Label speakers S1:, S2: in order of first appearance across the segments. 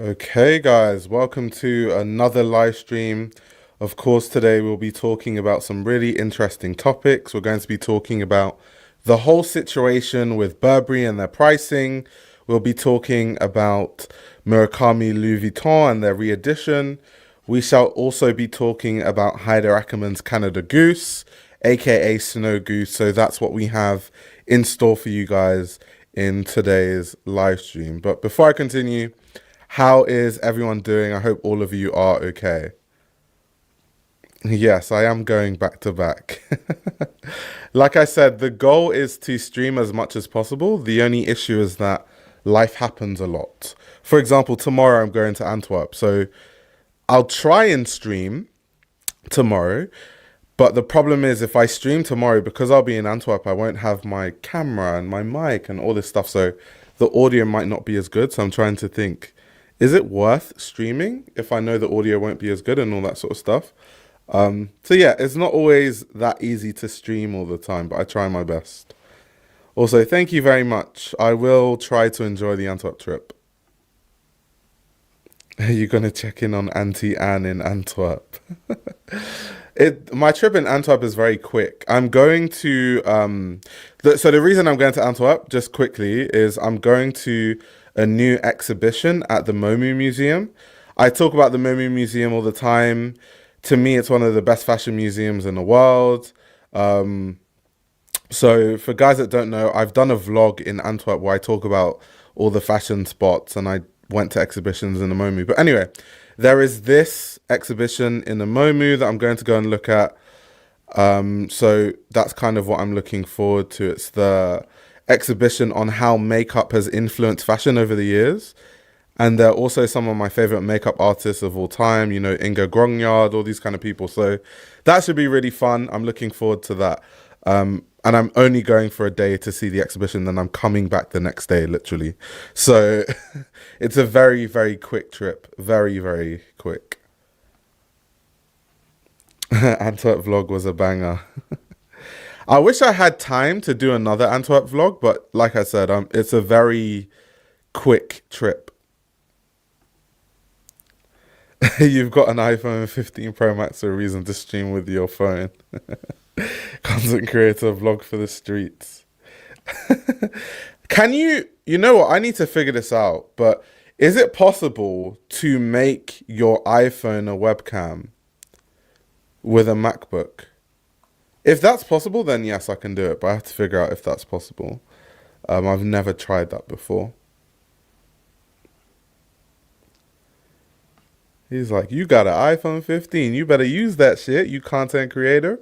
S1: Okay, guys, welcome to another live stream. Of course, today we'll be talking about some really interesting topics. We're going to be talking about the whole situation with Burberry and their pricing. We'll be talking about Murakami Louis Vuitton and their re-edition. We shall also be talking about Haider Ackermann's Canada Goose, aka Snow Goose. So that's what we have in store for you guys in today's live stream. But before I continue, how is everyone doing? I hope all of you are okay. Yes, I am going back to back. Like I said, the goal is to stream as much as possible. The only issue is that life happens a lot. For example, tomorrow I'm going to Antwerp, so I'll try and stream tomorrow. But the problem is if I stream tomorrow, because I'll be in Antwerp, I won't have my camera and my mic and all this stuff. So the audio might not be as good. So I'm trying to think, is it worth streaming if I know the audio won't be as good and all that sort of stuff? So yeah, it's not always that easy to stream all the time, but I try my best. Also, thank you very much. I will try to enjoy the Antwerp trip. Are you going to check in on Auntie Anne in Antwerp? My trip in Antwerp is very quick. I'm going to so the reason I'm going to Antwerp, just quickly, is I'm going to a new exhibition at the MoMU Museum. I talk about the MoMU Museum all the time. To me, it's one of the best fashion museums in the world. So for guys that don't know, I've done a vlog in Antwerp where I talk about all the fashion spots and I went to exhibitions in the MoMU. But anyway, there is this exhibition in the MoMU that I'm going to go and look at. So that's kind of what I'm looking forward to. It's the exhibition on how makeup has influenced fashion over the years. And they're also some of my favorite makeup artists of all time, you know, Inga Grognard, all these kind of people. So that should be really fun. I'm looking forward to that. And I'm only going for a day to see the exhibition, then I'm coming back the next day, literally. So it's a very, very quick trip. Very, very quick. Antwerp vlog was a banger. I wish I had time to do another Antwerp vlog, but like I said, it's a very quick trip. You've got an iPhone 15 Pro Max for a reason to stream with your phone. Content creator vlog for the streets. Can you know what? I need to figure this out, but is it possible to make your iPhone a webcam with a MacBook? If that's possible, then yes, I can do it, but I have to figure out if that's possible. I've never tried that before. He's like, you got an iPhone 15. You better use that shit, you content creator.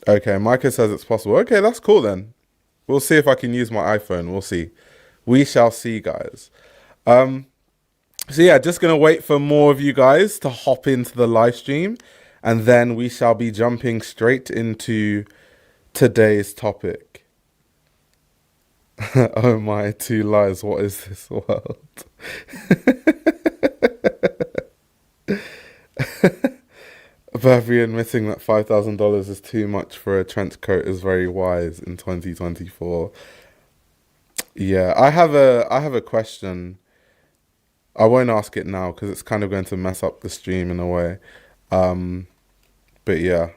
S1: Okay, Micah says it's possible. Okay, that's cool then. We'll see if I can use my iPhone. We'll see. We shall see, guys. So yeah, just gonna wait for more of you guys to hop into the live stream, and then we shall be jumping straight into today's topic. Oh my, two lies. What is this world? Burberry admitting that $5,000 is too much for a trench coat is very wise in 2024. Yeah, I have a question. I won't ask it now because it's kind of going to mess up the stream in a way. Um, but yeah,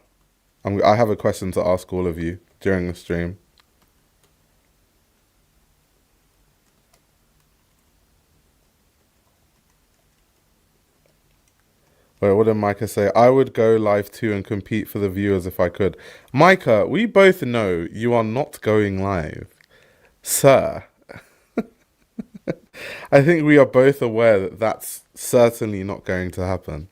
S1: I have a question to ask all of you during the stream. Wait, what did Micah say? I would go live too and compete for the viewers if I could. Micah, we both know you are not going live. Sir, I think we are both aware that that's certainly not going to happen.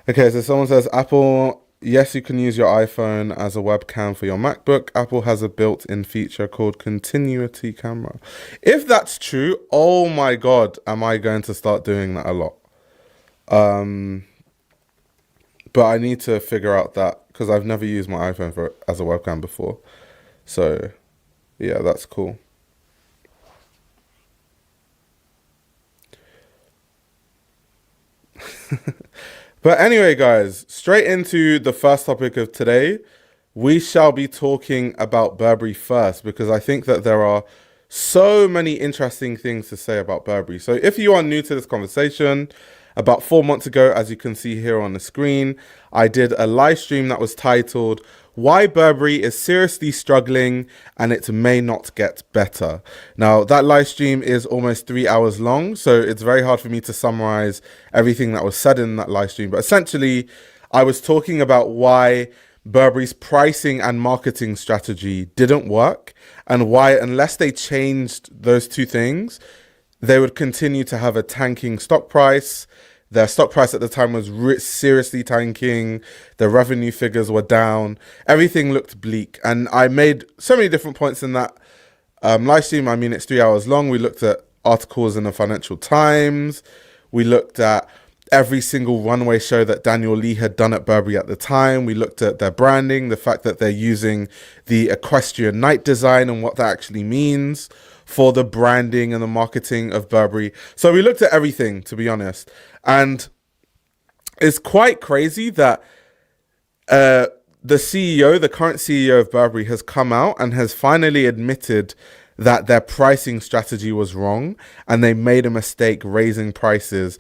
S1: Okay, so someone says, Apple, yes, you can use your iPhone as a webcam for your MacBook. Apple has a built-in feature called continuity camera. If that's true, oh my God, am I going to start doing that a lot? But I need to figure out that because I've never used my iPhone as a webcam before. So yeah, that's cool. But anyway, guys, straight into the first topic of today. We shall be talking about Burberry first because I think that there are so many interesting things to say about Burberry. So if you are new to this conversation, about 4 months ago, as you can see here on the screen, I did a live stream that was titled Why Burberry is Seriously Struggling and It May Not Get Better. Now, that live stream is almost 3 hours long, so it's very hard for me to summarize everything that was said in that live stream. But essentially, I was talking about why Burberry's pricing and marketing strategy didn't work and why, unless they changed those two things, they would continue to have a tanking stock price. Their stock price at the time was seriously tanking. Their revenue figures were down. Everything looked bleak. And I made so many different points in that live stream. I mean, it's 3 hours long. We looked at articles in the Financial Times. We looked at every single runway show that Daniel Lee had done at Burberry at the time. We looked at their branding, the fact that they're using the equestrian knight design and what that actually means for the branding and the marketing of Burberry. So we looked at everything, to be honest. And it's quite crazy that the CEO, the current CEO of Burberry, has come out and has finally admitted that their pricing strategy was wrong and they made a mistake raising prices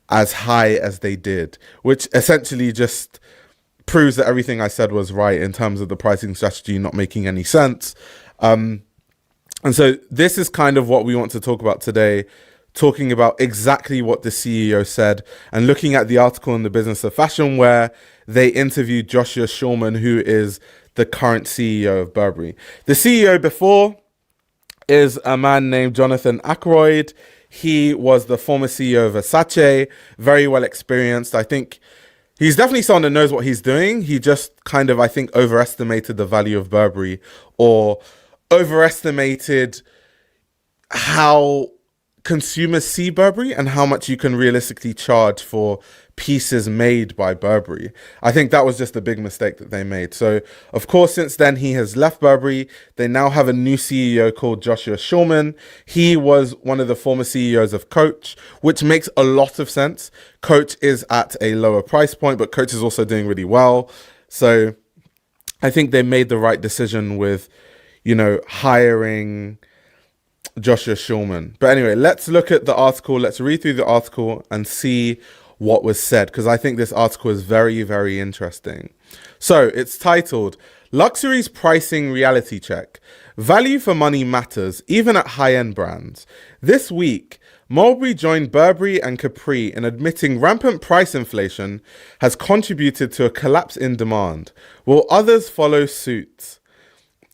S1: as high as they did, which essentially just proves that everything I said was right in terms of the pricing strategy not making any sense. And so this is kind of what we want to talk about today, talking about exactly what the CEO said and looking at the article in the Business of Fashion where they interviewed Joshua Schulman, who is the current CEO of Burberry. The CEO before is a man named Jonathan Ackroyd. He was the former CEO of Versace, very well experienced. I think he's definitely someone that knows what he's doing. He just kind of, I think, overestimated the value of Burberry or overestimated how consumers see Burberry and how much you can realistically charge for pieces made by Burberry. I think that was just a big mistake that they made. So, of course, since then, he has left Burberry. They now have a new CEO called Joshua Schulman. He was one of the former CEOs of Coach, which makes a lot of sense. Coach is at a lower price point, but Coach is also doing really well. So I think they made the right decision with, hiring Joshua Schulman. But anyway, let's look at the article. Let's read through the article and see what was said, because I think this article is very, very interesting. So it's titled, Luxury's Pricing Reality Check. Value for money matters, even at high-end brands. This week, Mulberry joined Burberry and Capri in admitting rampant price inflation has contributed to a collapse in demand. Will others follow suit?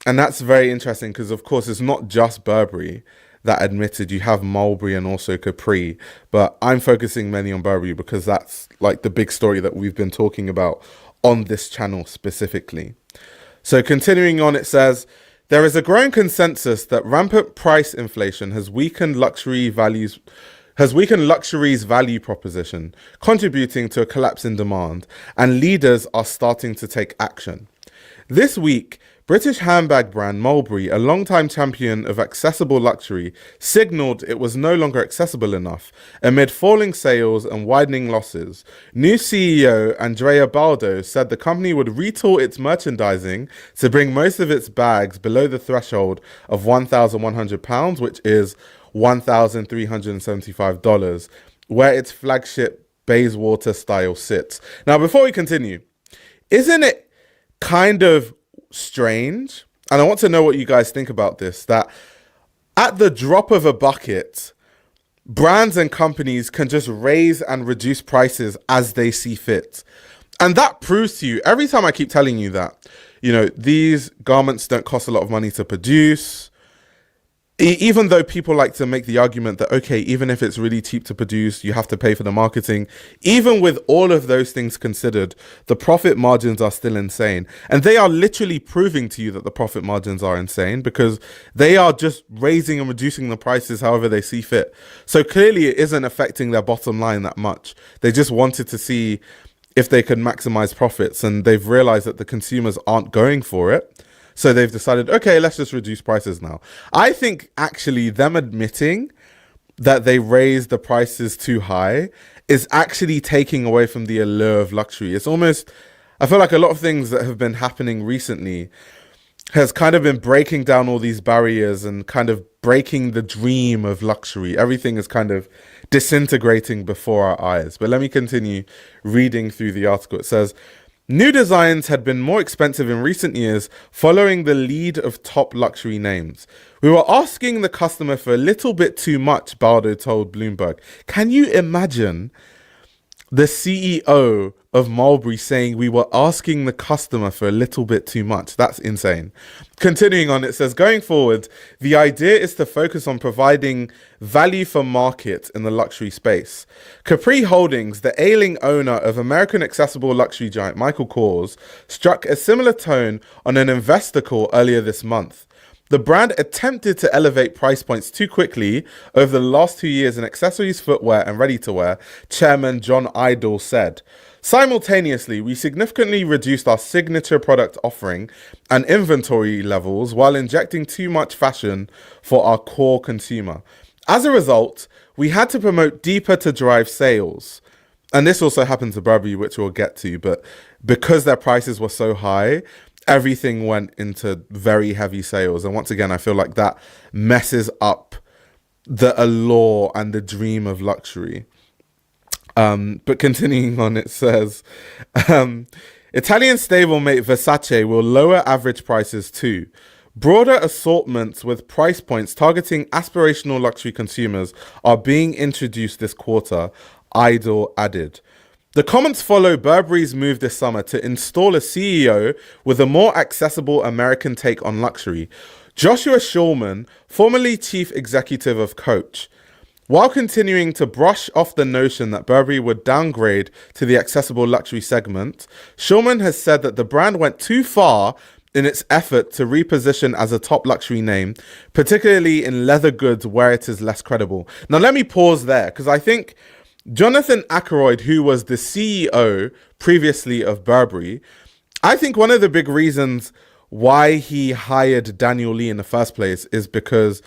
S1: And that's very interesting because, of course, it's not just Burberry that admitted. You have Mulberry and also Capri. But I'm focusing mainly on Burberry because that's like the big story that we've been talking about on this channel specifically. So continuing on, it says, there is a growing consensus that rampant price inflation has weakened luxury's value proposition, contributing to a collapse in demand, and leaders are starting to take action. This week, British handbag brand Mulberry, a longtime champion of accessible luxury, signalled it was no longer accessible enough amid falling sales and widening losses. New CEO Andrea Baldo said the company would retool its merchandising to bring most of its bags below the threshold of £1,100, which is $1,375, where its flagship Bayswater style sits. Now, before we continue, isn't it kind of strange, and I want to know what you guys think about this, that at the drop of a bucket, brands and companies can just raise and reduce prices as they see fit. And that proves to you, every time I keep telling you that, these garments don't cost a lot of money to produce. Even though people like to make the argument that, okay, even if it's really cheap to produce, you have to pay for the marketing. Even with all of those things considered, the profit margins are still insane. And they are literally proving to you that the profit margins are insane because they are just raising and reducing the prices however they see fit. So clearly it isn't affecting their bottom line that much. They just wanted to see if they could maximize profits, and they've realized that the consumers aren't going for it. So they've decided, okay, let's just reduce prices now. I think actually them admitting that they raised the prices too high is actually taking away from the allure of luxury. It's almost, I feel like a lot of things that have been happening recently has kind of been breaking down all these barriers and kind of breaking the dream of luxury. Everything is kind of disintegrating before our eyes. But let me continue reading through the article. It says, new designs had been more expensive in recent years following the lead of top luxury names. We were asking the customer for a little bit too much, Baldo told Bloomberg. Can you imagine the CEO of Mulberry saying we were asking the customer for a little bit too much? That's insane. Continuing on, it says, going forward, the idea is to focus on providing value for market in the luxury space. Capri Holdings, the ailing owner of American accessible luxury giant Michael Kors, struck a similar tone on an investor call earlier this month. The brand attempted to elevate price points too quickly over the last 2 years in accessories, footwear, and ready-to-wear, Chairman John Idle said. Simultaneously, we significantly reduced our signature product offering and inventory levels while injecting too much fashion for our core consumer. As a result, we had to promote deeper to drive sales. And this also happened to Burberry, which we'll get to, but because their prices were so high, everything went into very heavy sales. And once again, I feel like that messes up the allure and the dream of luxury. But continuing on, it says, Italian stablemate Versace will lower average prices too. Broader assortments with price points targeting aspirational luxury consumers are being introduced this quarter, Idle added. The comments follow Burberry's move this summer to install a CEO with a more accessible American take on luxury, Joshua Schulman, formerly chief executive of Coach. While continuing to brush off the notion that Burberry would downgrade to the accessible luxury segment, Schulman has said that the brand went too far in its effort to reposition as a top luxury name, particularly in leather goods where it is less credible. Now, let me pause there, because I think Jonathan Ackroyd, who was the CEO previously of Burberry, I think one of the big reasons why he hired Daniel Lee in the first place is because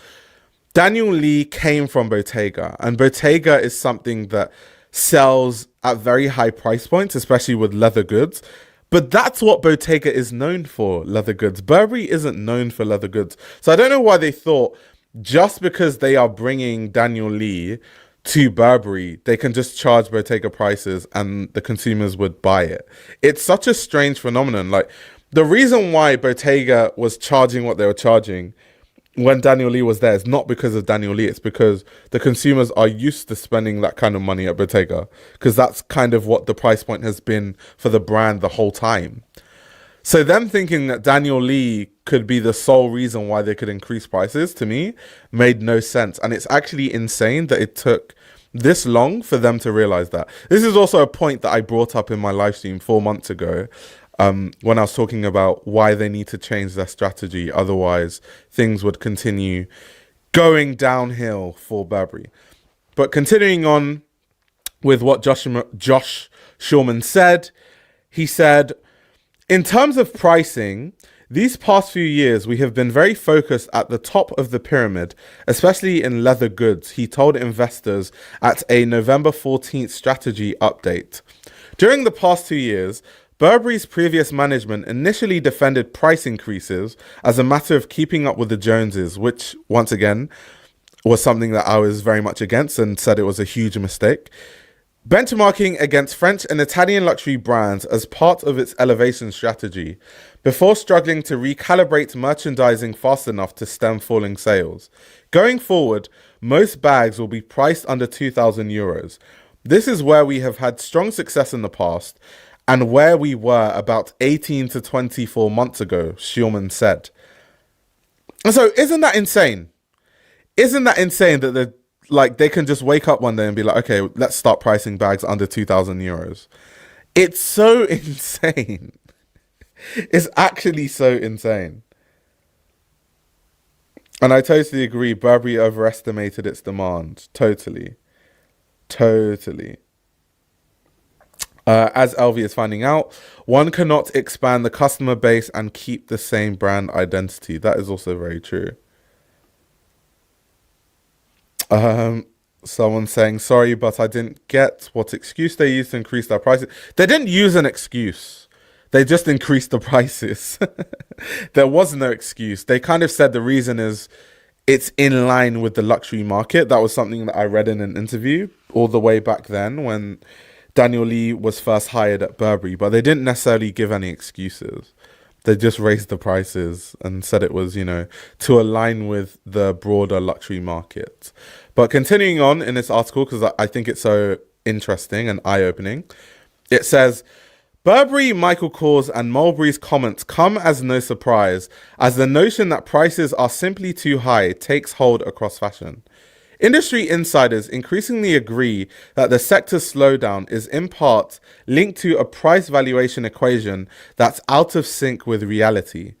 S1: Daniel Lee came from Bottega, and Bottega is something that sells at very high price points, especially with leather goods. But that's what Bottega is known for, leather goods. Burberry isn't known for leather goods. So I don't know why they thought just because they are bringing Daniel Lee to Burberry, they can just charge Bottega prices and the consumers would buy it. It's such a strange phenomenon. Like, the reason why Bottega was charging what they were charging when Daniel Lee was there is not because of Daniel Lee. It's because the consumers are used to spending that kind of money at Bottega, because that's kind of what the price point has been for the brand the whole time. So them thinking that Daniel Lee could be the sole reason why they could increase prices, to me, made no sense. And it's actually insane that it took this long for them to realize that. This is also a point that I brought up in my live stream 4 months ago, when I was talking about why they need to change their strategy. Otherwise, things would continue going downhill for Burberry. But continuing on with what Josh Schulman said, he said, in terms of pricing, these past few years, we have been very focused at the top of the pyramid, especially in leather goods, he told investors at a November 14th strategy update. During the past 2 years, Burberry's previous management initially defended price increases as a matter of keeping up with the Joneses, which, once again, was something that I was very much against and said it was a huge mistake. Benchmarking against French and Italian luxury brands as part of its elevation strategy, before struggling to recalibrate merchandising fast enough to stem falling sales. Going forward, most bags will be priced under 2,000 euros. This is where we have had strong success in the past, and where we were about 18 to 24 months ago, Schulman said. And so, isn't that insane? Isn't that insane that they can just wake up one day and be like, okay, let's start pricing bags under 2,000 euros. It's so insane. It's actually so insane. And I totally agree. Burberry overestimated its demand. Totally. As LV is finding out, one cannot expand the customer base and keep the same brand identity. That is also very true. Someone saying, sorry, but I didn't get what excuse they used to increase their prices. They didn't use an excuse. They just increased the prices. There was no excuse. They kind of said the reason is it's in line with the luxury market. That was something that I read in an interview all the way back then when Daniel Lee was first hired at Burberry, but they didn't necessarily give any excuses. They just raised the prices and said it was, to align with the broader luxury market. But continuing on in this article, because I think it's so interesting and eye-opening, it says, Burberry, Michael Kors and Mulberry's comments come as no surprise, as the notion that prices are simply too high takes hold across fashion. Industry insiders increasingly agree that the sector's slowdown is in part linked to a price valuation equation that's out of sync with reality.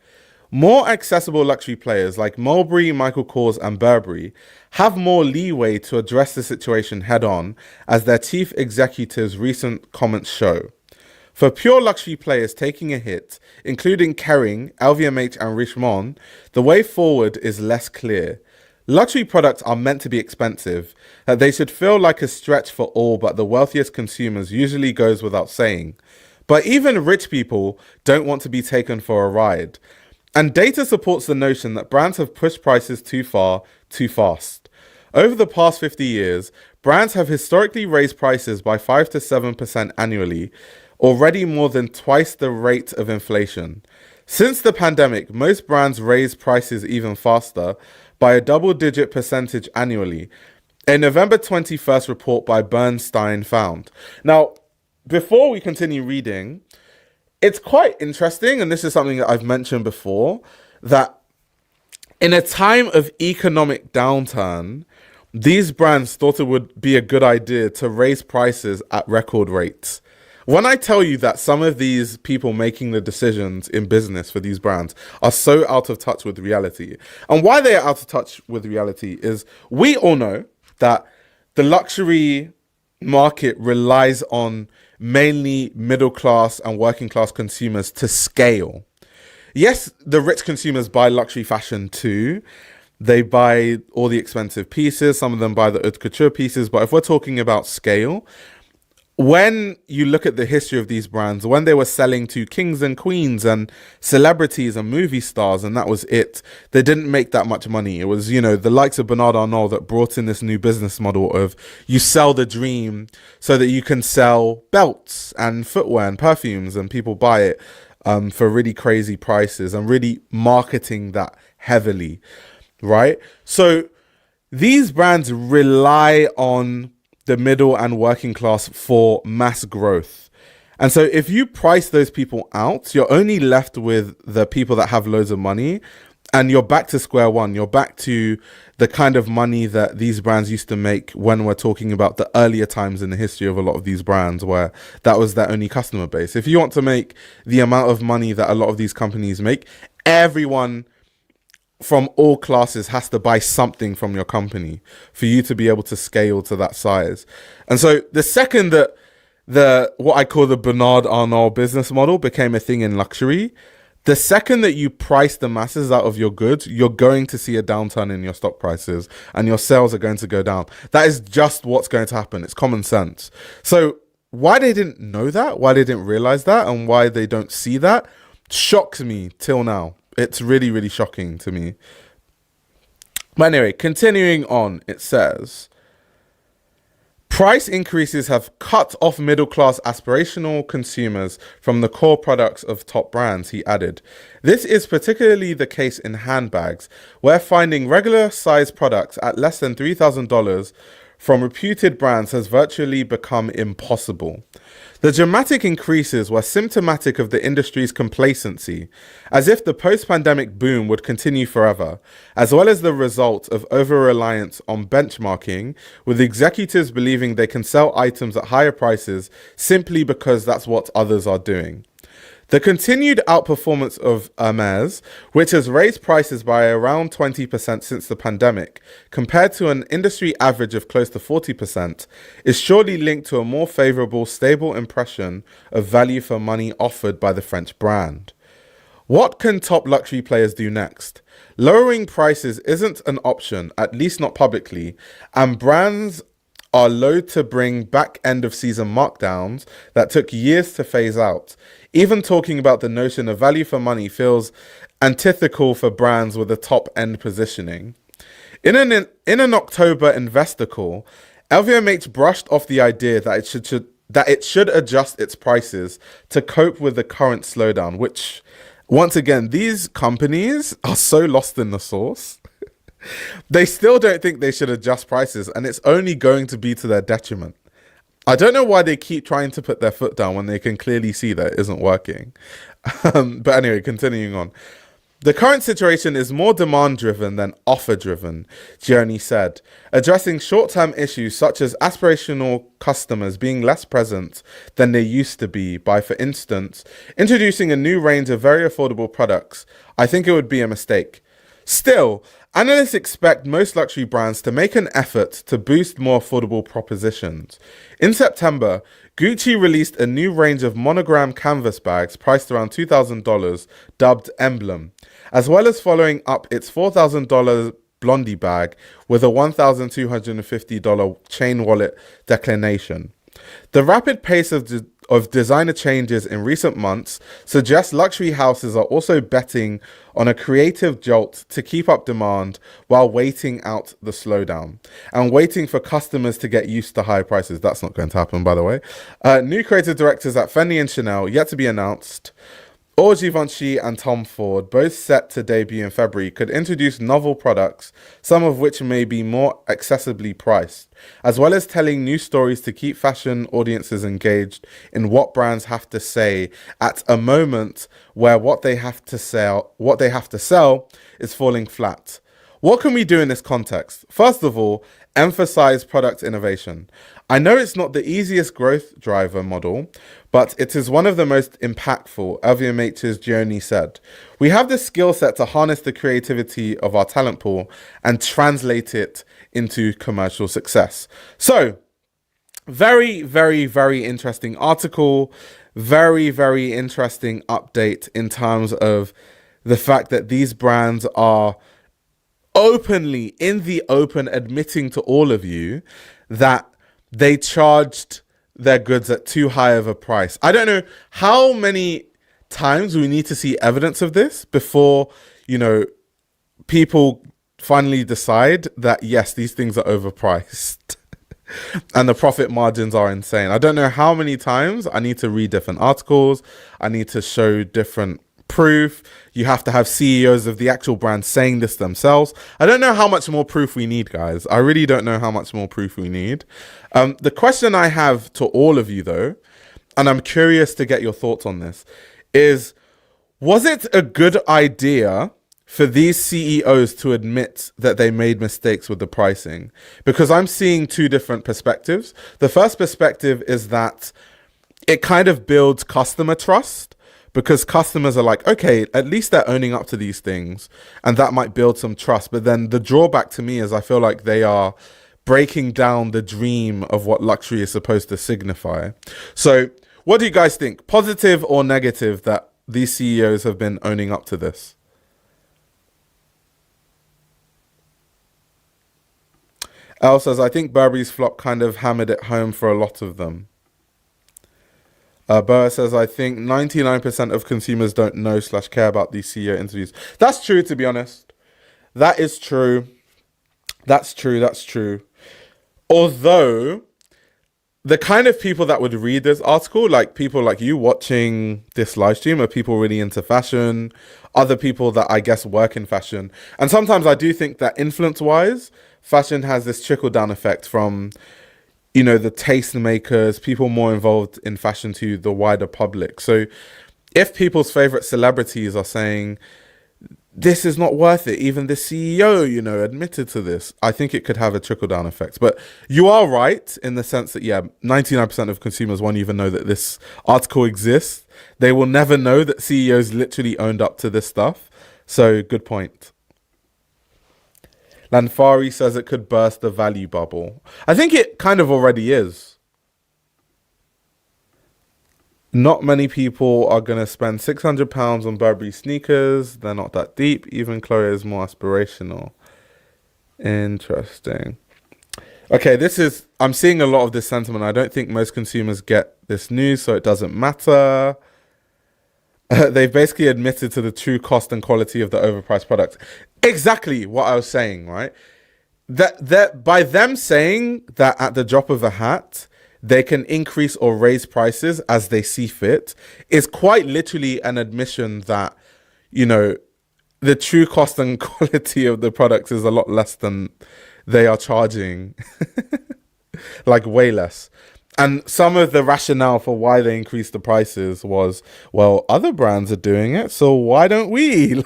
S1: More accessible luxury players like Mulberry, Michael Kors and Burberry have more leeway to address the situation head on, as their chief executive's recent comments show. For pure luxury players taking a hit, including Kering, LVMH and Richemont, the way forward is less clear. Luxury products are meant to be expensive, that they should feel like a stretch for all but the wealthiest consumers usually goes without saying. But even rich people don't want to be taken for a ride. And data supports the notion that brands have pushed prices too far, too fast. Over the past 50 years, brands have historically raised prices by 5 to 7% annually, already more than twice the rate of inflation. Since the pandemic, most brands raised prices even faster, by a double-digit percentage annually. A November 21st report by Bernstein found. Now, before we continue reading, it's quite interesting, and this is something that I've mentioned before, that in a time of economic downturn, these brands thought it would be a good idea to raise prices at record rates. When I tell you that some of these people making the decisions in business for these brands are so out of touch with reality, and why they are out of touch with reality is we all know that the luxury market relies on mainly middle class and working class consumers to scale. Yes, the rich consumers buy luxury fashion too. They buy all the expensive pieces. Some of them buy the haute couture pieces. But if we're talking about scale, when you look at the history of these brands, when they were selling to kings and queens and celebrities and movie stars, and that was it, they didn't make that much money. It was, the likes of Bernard Arnault that brought in this new business model of you sell the dream so that you can sell belts and footwear and perfumes, and people buy it for really crazy prices, and really marketing that heavily, right? So these brands rely on the middle and working class for mass growth. And so if you price those people out, you're only left with the people that have loads of money, and you're back to square one. You're back to the kind of money that these brands used to make when we're talking about the earlier times in the history of a lot of these brands, where that was their only customer base. If you want to make the amount of money that a lot of these companies make, everyone from all classes has to buy something from your company for you to be able to scale to that size. And so the second that what I call the Bernard Arnault business model became a thing in luxury, the second that you price the masses out of your goods, you're going to see a downturn in your stock prices and your sales are going to go down. That is just what's going to happen. It's common sense. So why they didn't know that, why they didn't realize that, and why they don't see that shocks me till now. It's really, really shocking to me. But anyway, continuing on, it says, price increases have cut off middle-class aspirational consumers from the core products of top brands, he added. This is particularly the case in handbags, where finding regular-sized products at less than $3,000 from reputed brands has virtually become impossible. The dramatic increases were symptomatic of the industry's complacency, as if the post-pandemic boom would continue forever, as well as the result of over-reliance on benchmarking, with executives believing they can sell items at higher prices simply because that's what others are doing. The continued outperformance of Hermès, which has raised prices by around 20% since the pandemic, compared to an industry average of close to 40%, is surely linked to a more favorable, stable impression of value for money offered by the French brand. What can top luxury players do next? Lowering prices isn't an option, at least not publicly, and brands are loath to bring back end of season markdowns that took years to phase out. Even talking about the notion of value for money feels antithetical for brands with a top end positioning. In an October investor call, LVMH brushed off the idea that it should adjust its prices to cope with the current slowdown, which, once again, these companies are so lost in the sauce. They still don't think they should adjust prices, and it's only going to be to their detriment. I don't know why they keep trying to put their foot down when they can clearly see that it isn't working. But anyway, continuing on. The current situation is more demand-driven than offer-driven, Gianni said, addressing short-term issues such as aspirational customers being less present than they used to be by, for instance, introducing a new range of very affordable products. I think it would be a mistake. Still, analysts expect most luxury brands to make an effort to boost more affordable propositions. In September, Gucci released a new range of monogram canvas bags priced around $2,000, dubbed Emblem, as well as following up its $4,000 Blondie bag with a $1,250 chain wallet declination. The rapid pace of designer changes in recent months suggests luxury houses are also betting on a creative jolt to keep up demand while waiting out the slowdown and waiting for customers to get used to high prices. That's not going to happen, by the way. New creative directors at Fendi and Chanel, yet to be announced, or Givenchy and Tom Ford, both set to debut in February, could introduce novel products, some of which may be more accessibly priced, as well as telling new stories to keep fashion audiences engaged in what brands have to say at a moment where what they have to sell is falling flat. What can we do in this context? First of all, emphasize product innovation. I know it's not the easiest growth driver model, but it is one of the most impactful, LVMH's Gianni said. We have the skill set to harness the creativity of our talent pool and translate it into commercial success. So, very, very, very interesting article. Very, very interesting update in terms of the fact that these brands are openly, in the open, admitting to all of you that they charged their goods at too high of a price. I don't know how many times we need to see evidence of this before, people finally decide that, yes, these things are overpriced and the profit margins are insane. I don't know how many times I need to read different articles. I need to show different proof. You have to have CEOs of the actual brand saying this themselves. I don't know how much more proof we need, guys. I really don't know how much more proof we need. The question I have to all of you, though, and I'm curious to get your thoughts on this, is, was it a good idea for these CEOs to admit that they made mistakes with the pricing? Because I'm seeing two different perspectives. The first perspective is that it kind of builds customer trust, because customers are like, okay, at least they're owning up to these things, and that might build some trust. But then the drawback to me is I feel like they are breaking down the dream of what luxury is supposed to signify. So what do you guys think? Positive or negative that these CEOs have been owning up to this? Elle says, I think Burberry's flop kind of hammered it home for a lot of them. Boa says, I think 99% of consumers don't know/care about these CEO interviews. That's true, to be honest. That is true. That's true. Although, the kind of people that would read this article, like people like you watching this live stream, are people really into fashion, other people that I guess work in fashion. And sometimes I do think that influence-wise, fashion has this trickle-down effect from, the tastemakers, people more involved in fashion, to the wider public. So if people's favorite celebrities are saying, this is not worth it, even the CEO, admitted to this, I think it could have a trickle-down effect. But you are right in the sense that, 99% of consumers won't even know that this article exists. They will never know that CEOs literally owned up to this stuff. So good point. Lanfari says it could burst the value bubble. I think it kind of already is. Not many people are going to spend £600 on Burberry sneakers. They're not that deep. Even Chloe is more aspirational. Interesting. Okay, I'm seeing a lot of this sentiment. I don't think most consumers get this news, so it doesn't matter. They've basically admitted to the true cost and quality of the overpriced products. Exactly what I was saying, right? That by them saying that at the drop of a hat, they can increase or raise prices as they see fit is quite literally an admission that, you know, the true cost and quality of the products is a lot less than they are charging, like way less. And some of the rationale for why they increased the prices was, well, other brands are doing it, so why don't we?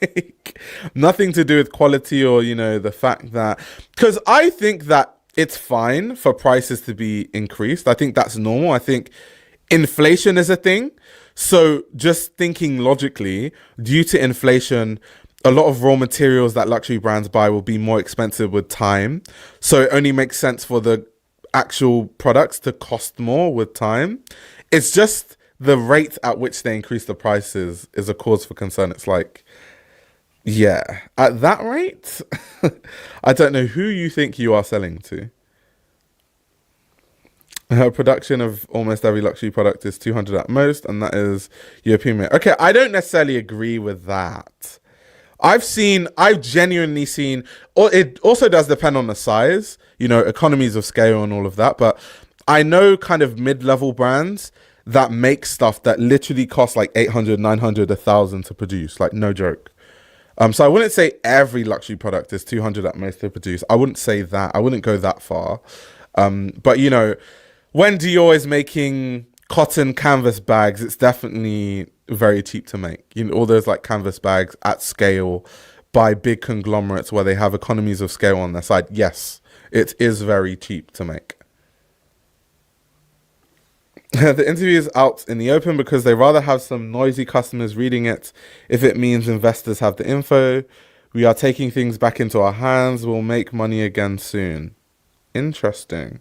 S1: Like, nothing to do with quality or, you know, the fact that, because I think that it's fine for prices to be increased. I think that's normal. I think inflation is a thing. So just thinking logically, due to inflation, a lot of raw materials that luxury brands buy will be more expensive with time. So it only makes sense for the actual products to cost more with time. It's just the rate at which they increase the prices is a cause for concern. It's like, yeah, at that rate, I don't know who you think you are selling to. Her production of almost every luxury product is 200 at most, and that is European made. Okay, I don't necessarily agree with that. I've genuinely seen, or it also does depend on the size, you know, economies of scale and all of that. But I know kind of mid-level brands that make stuff that literally costs like 800, 900, 1,000 to produce, like no joke. So I wouldn't say every luxury product is 200 at most to produce. I wouldn't say that. I wouldn't go that far. But, you know, when Dior is making cotton canvas bags, it's definitely very cheap to make. You know, all those like canvas bags at scale by big conglomerates where they have economies of scale on their side. Yes, it is very cheap to make. The interview is out in the open because they rather have some noisy customers reading it if it means investors have the info. We are taking things back into our hands. We'll make money again soon. Interesting.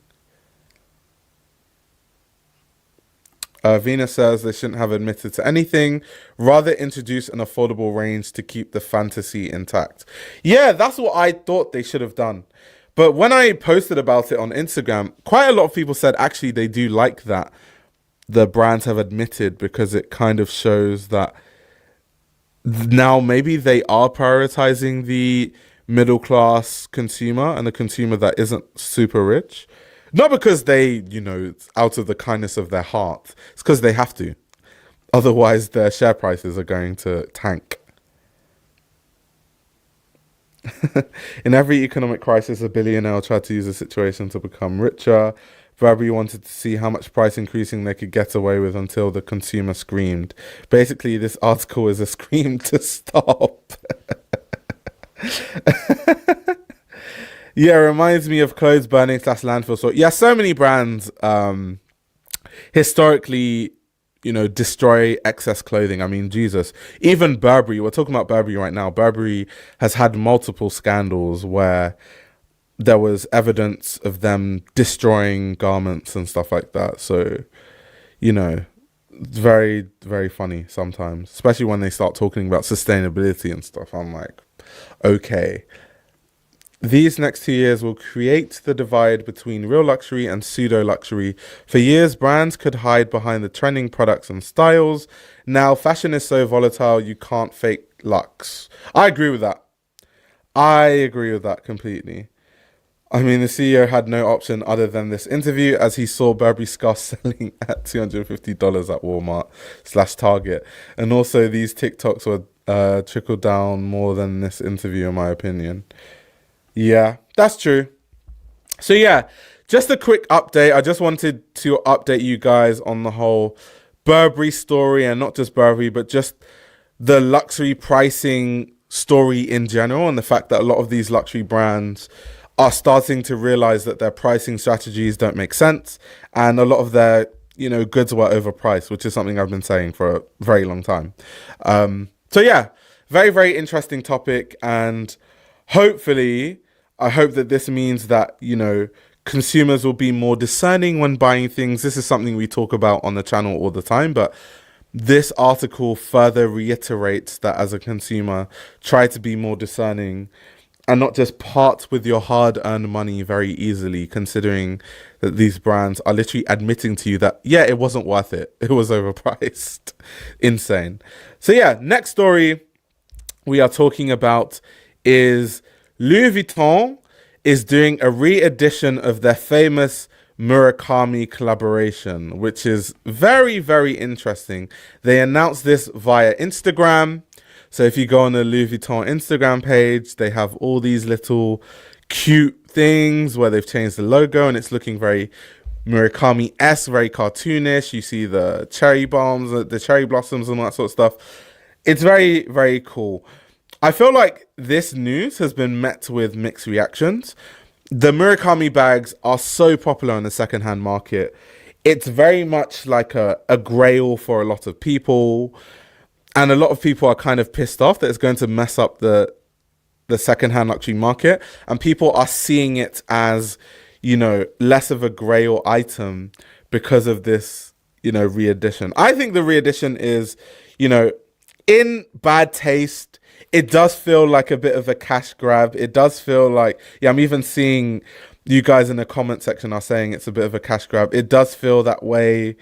S1: Venus says they shouldn't have admitted to anything, rather introduce an affordable range to keep the fantasy intact. Yeah, that's what I thought they should have done. But when I posted about it on Instagram, quite a lot of people said actually they do like that the brands have admitted, because it kind of shows that now maybe they are prioritizing the middle class consumer and the consumer that isn't super rich. Not because they, you know, it's out of the kindness of their heart. It's because they have to. Otherwise, their share prices are going to tank. In every economic crisis, a billionaire tried to use the situation to become richer. Burberry wanted to see how much price increasing they could get away with until the consumer screamed. Basically, this article is a scream to stop. Yeah, it reminds me of clothes burning / landfill. So yeah, so many brands historically, you know, destroy excess clothing. I mean, Jesus. Even Burberry, we're talking about Burberry right now. Burberry has had multiple scandals where there was evidence of them destroying garments and stuff like that. So, you know, it's very, very funny sometimes, especially when they start talking about sustainability and stuff. I'm like, okay. These next 2 years will create the divide between real luxury and pseudo luxury. For years, brands could hide behind the trending products and styles. Now, fashion is so volatile, you can't fake luxe. I agree with that. I agree with that completely. I mean, the CEO had no option other than this interview, as he saw Burberry scarf selling at $250 at Walmart/Target. And also, these TikToks were trickled down more than this interview, in my opinion. Yeah, that's true. So yeah, just a quick update. I just wanted to update you guys on the whole Burberry story, and not just Burberry, but just the luxury pricing story in general, and the fact that a lot of these luxury brands are starting to realize that their pricing strategies don't make sense, and a lot of their, you know, goods were overpriced, which is something I've been saying for a very long time. So yeah, very, very interesting topic, and hopefully, I hope that this means that, you know, consumers will be more discerning when buying things. This is something we talk about on the channel all the time, but this article further reiterates that as a consumer, try to be more discerning and not just part with your hard-earned money very easily, considering that these brands are literally admitting to you that, yeah, it wasn't worth it. It was overpriced. Insane. So yeah, next story we are talking about is Louis Vuitton is doing a re-edition of their famous Murakami collaboration, which is very, very interesting. They announced this via Instagram. So if you go on the Louis Vuitton Instagram page, they have all these little cute things where they've changed the logo and it's looking very Murakami-esque, very cartoonish. You see the cherry bombs, the cherry blossoms and all that sort of stuff. It's very, very cool. I feel like this news has been met with mixed reactions. The Murakami bags are so popular in the secondhand market. It's very much like a grail for a lot of people. And a lot of people are kind of pissed off that it's going to mess up the secondhand luxury market. And people are seeing it as, you know, less of a grail item because of this, you know, re-edition. I think the re-edition is, you know, in bad taste. It does feel like a bit of a cash grab. It does feel like, yeah, I'm even seeing you guys in the comment section are saying it's a bit of a cash grab. It does feel that way.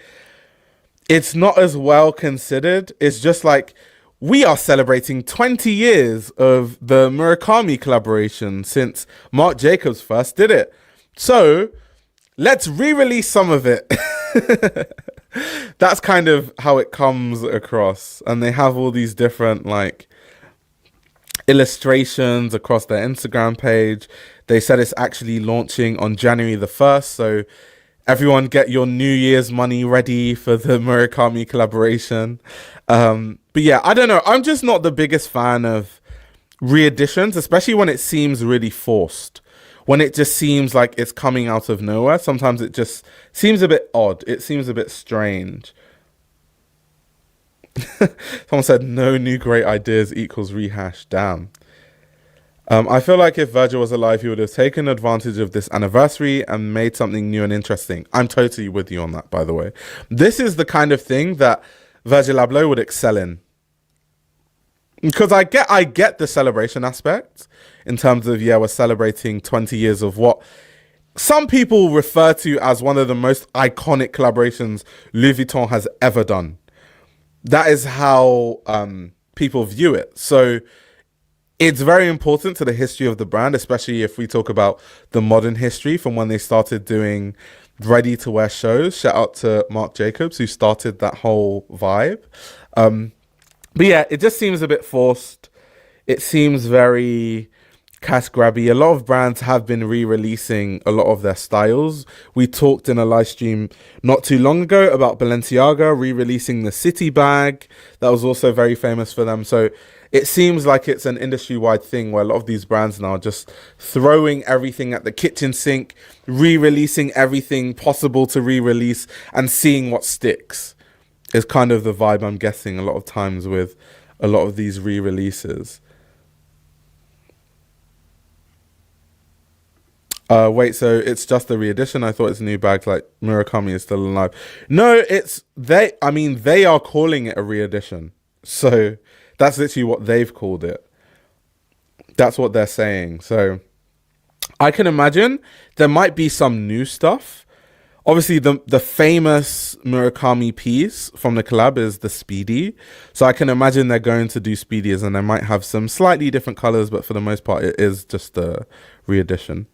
S1: It's not as well considered. It's just like, we are celebrating 20 years of the Murakami collaboration since Marc Jacobs first did it. So let's re-release some of it. That's kind of how it comes across. And they have all these different like illustrations across their Instagram page. They said it's actually launching on January the 1st. So everyone get your New Year's money ready for the Murakami collaboration. But yeah, I don't know. I'm just not the biggest fan of re-editions, especially when it seems really forced. When it just seems like it's coming out of nowhere. Sometimes it just seems a bit odd. It seems a bit strange. Someone said, no new great ideas equals rehash. Damn. I feel like if Virgil was alive, he would have taken advantage of this anniversary and made something new and interesting. I'm totally with you on that, by the way. This is the kind of thing that Virgil Abloh would excel in. Because I get the celebration aspect in terms of, yeah, we're celebrating 20 years of what some people refer to as one of the most iconic collaborations Louis Vuitton has ever done. That is how people view it. So it's very important to the history of the brand, especially if we talk about the modern history from when they started doing ready-to-wear shows. Shout out to Marc Jacobs, who started that whole vibe. But yeah, it just seems a bit forced. It seems very cash grabby. A lot of brands have been re-releasing a lot of their styles. We talked in a live stream not too long ago about Balenciaga re-releasing the City bag. That was also very famous for them. So it seems like it's an industry-wide thing where a lot of these brands now are just throwing everything at the kitchen sink, re-releasing everything possible to re-release and seeing what sticks. Is kind of the vibe I'm guessing a lot of times with a lot of these re-releases. Wait, so it's just a re-edition? I thought it's new bags, like Murakami is still alive. No, they are calling it a re-edition. So that's literally what they've called it. That's what they're saying. So I can imagine there might be some new stuff. Obviously, the famous Murakami piece from the collab is the Speedy. So I can imagine they're going to do Speedies and they might have some slightly different colors, but for the most part, it is just a re-edition.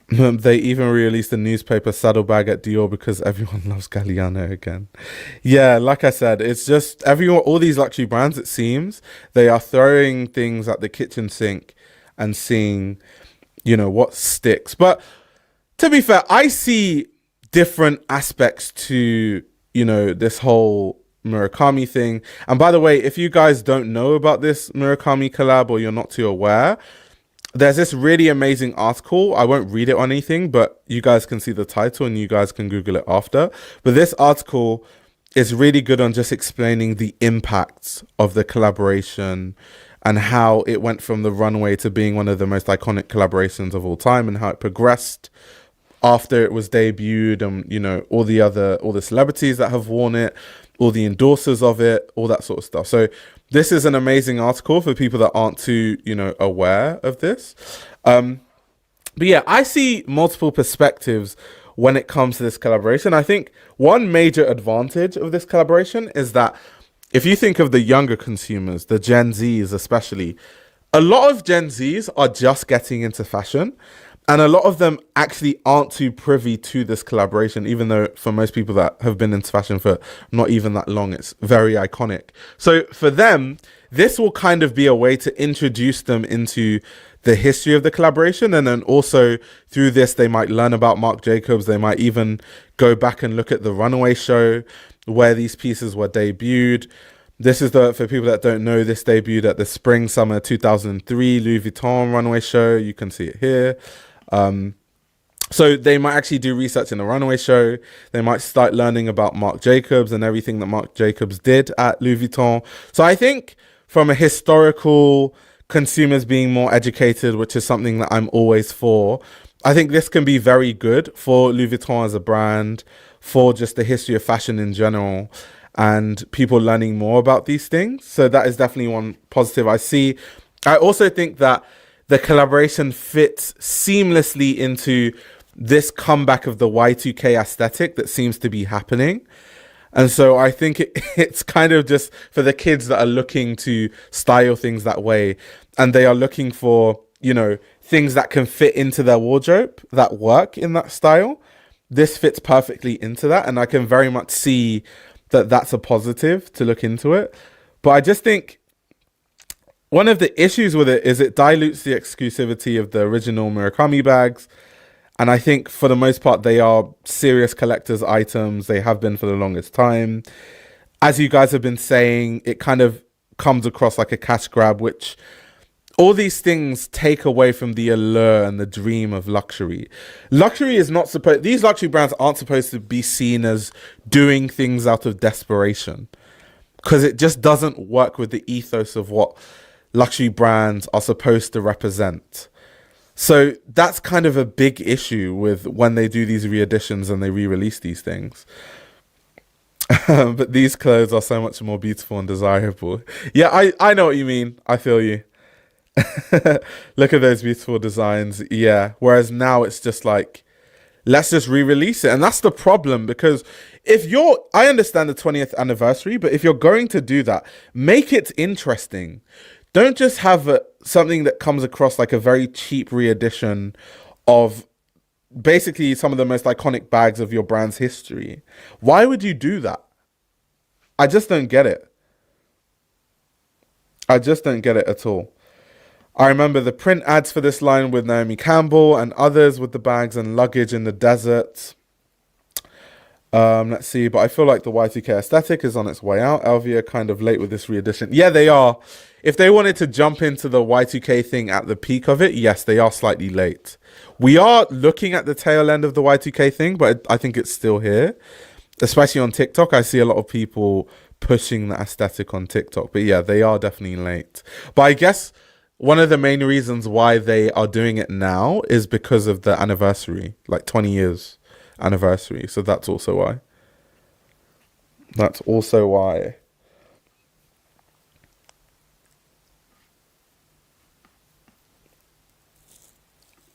S1: They even released a newspaper saddlebag at Dior because everyone loves Galliano again. Yeah, like I said, it's just all these luxury brands, it seems, they are throwing things at the kitchen sink and seeing, you know, what sticks. But to be fair, I see different aspects to, you know, this whole Murakami thing. And by the way, if you guys don't know about this Murakami collab or you're not too aware, there's this really amazing article. I won't read it or anything, but you guys can see the title and you guys can Google it after. But this article is really good on just explaining the impacts of the collaboration and how it went from the runway to being one of the most iconic collaborations of all time and how it progressed after it was debuted, and you know, all the celebrities that have worn it, all the endorsers of it, all that sort of stuff. So this is an amazing article for people that aren't too, aware of this. But yeah, I see multiple perspectives when it comes to this collaboration. I think one major advantage of this collaboration is that if you think of the younger consumers, the Gen Zs especially, a lot of Gen Zs are just getting into fashion. And a lot of them actually aren't too privy to this collaboration, even though for most people that have been into fashion for not even that long, it's very iconic. So for them, this will kind of be a way to introduce them into the history of the collaboration. And then also through this, they might learn about Marc Jacobs. They might even go back and look at the runway show where these pieces were debuted. This is for people that don't know, this debuted at the Spring Summer 2003 Louis Vuitton runway show. You can see it here. So they might actually do research in the runway show. They might start learning about Marc Jacobs and everything that Marc Jacobs did at Louis Vuitton. So I think from a historical, consumers being more educated, which is something that I'm always for, I think this can be very good for Louis Vuitton as a brand, for just the history of fashion in general, and people learning more about these things. So that is definitely one positive I see. I also think that the collaboration fits seamlessly into this comeback of the Y2K aesthetic that seems to be happening. And so I think it's kind of just for the kids that are looking to style things that way. And they are looking for, things that can fit into their wardrobe that work in that style. This fits perfectly into that. And I can very much see that that's a positive to look into it. But I just think one of the issues with it is it dilutes the exclusivity of the original Murakami bags. And I think for the most part, they are serious collector's items. They have been for the longest time. As you guys have been saying, it kind of comes across like a cash grab, which all these things take away from the allure and the dream of luxury. Luxury is not supposed, these luxury brands aren't supposed to be seen as doing things out of desperation, because it just doesn't work with the ethos of what luxury brands are supposed to represent. So that's kind of a big issue with when they do these re-editions and they re-release these things. But these clothes are so much more beautiful and desirable. Yeah, I know what you mean. I feel you. Look at those beautiful designs. Yeah. Whereas now it's just like, let's just re-release it. And that's the problem, because I understand the 20th anniversary, but if you're going to do that, make it interesting. Don't just have something that comes across like a very cheap re-edition of basically some of the most iconic bags of your brand's history. Why would you do that? I just don't get it. I just don't get it at all. I remember the print ads for this line with Naomi Campbell and others with the bags and luggage in the desert. Let's see, but I feel like the Y2K aesthetic is on its way out. LV are kind of late with this re-edition. Yeah, they are. If they wanted to jump into the Y2K thing at the peak of it, yes, they are slightly late. We are looking at the tail end of the Y2K thing, but I think it's still here. Especially on TikTok, I see a lot of people pushing the aesthetic on TikTok. But yeah, they are definitely late. But I guess one of the main reasons why they are doing it now is because of the anniversary, like 20 years anniversary. So that's also why. That's also why.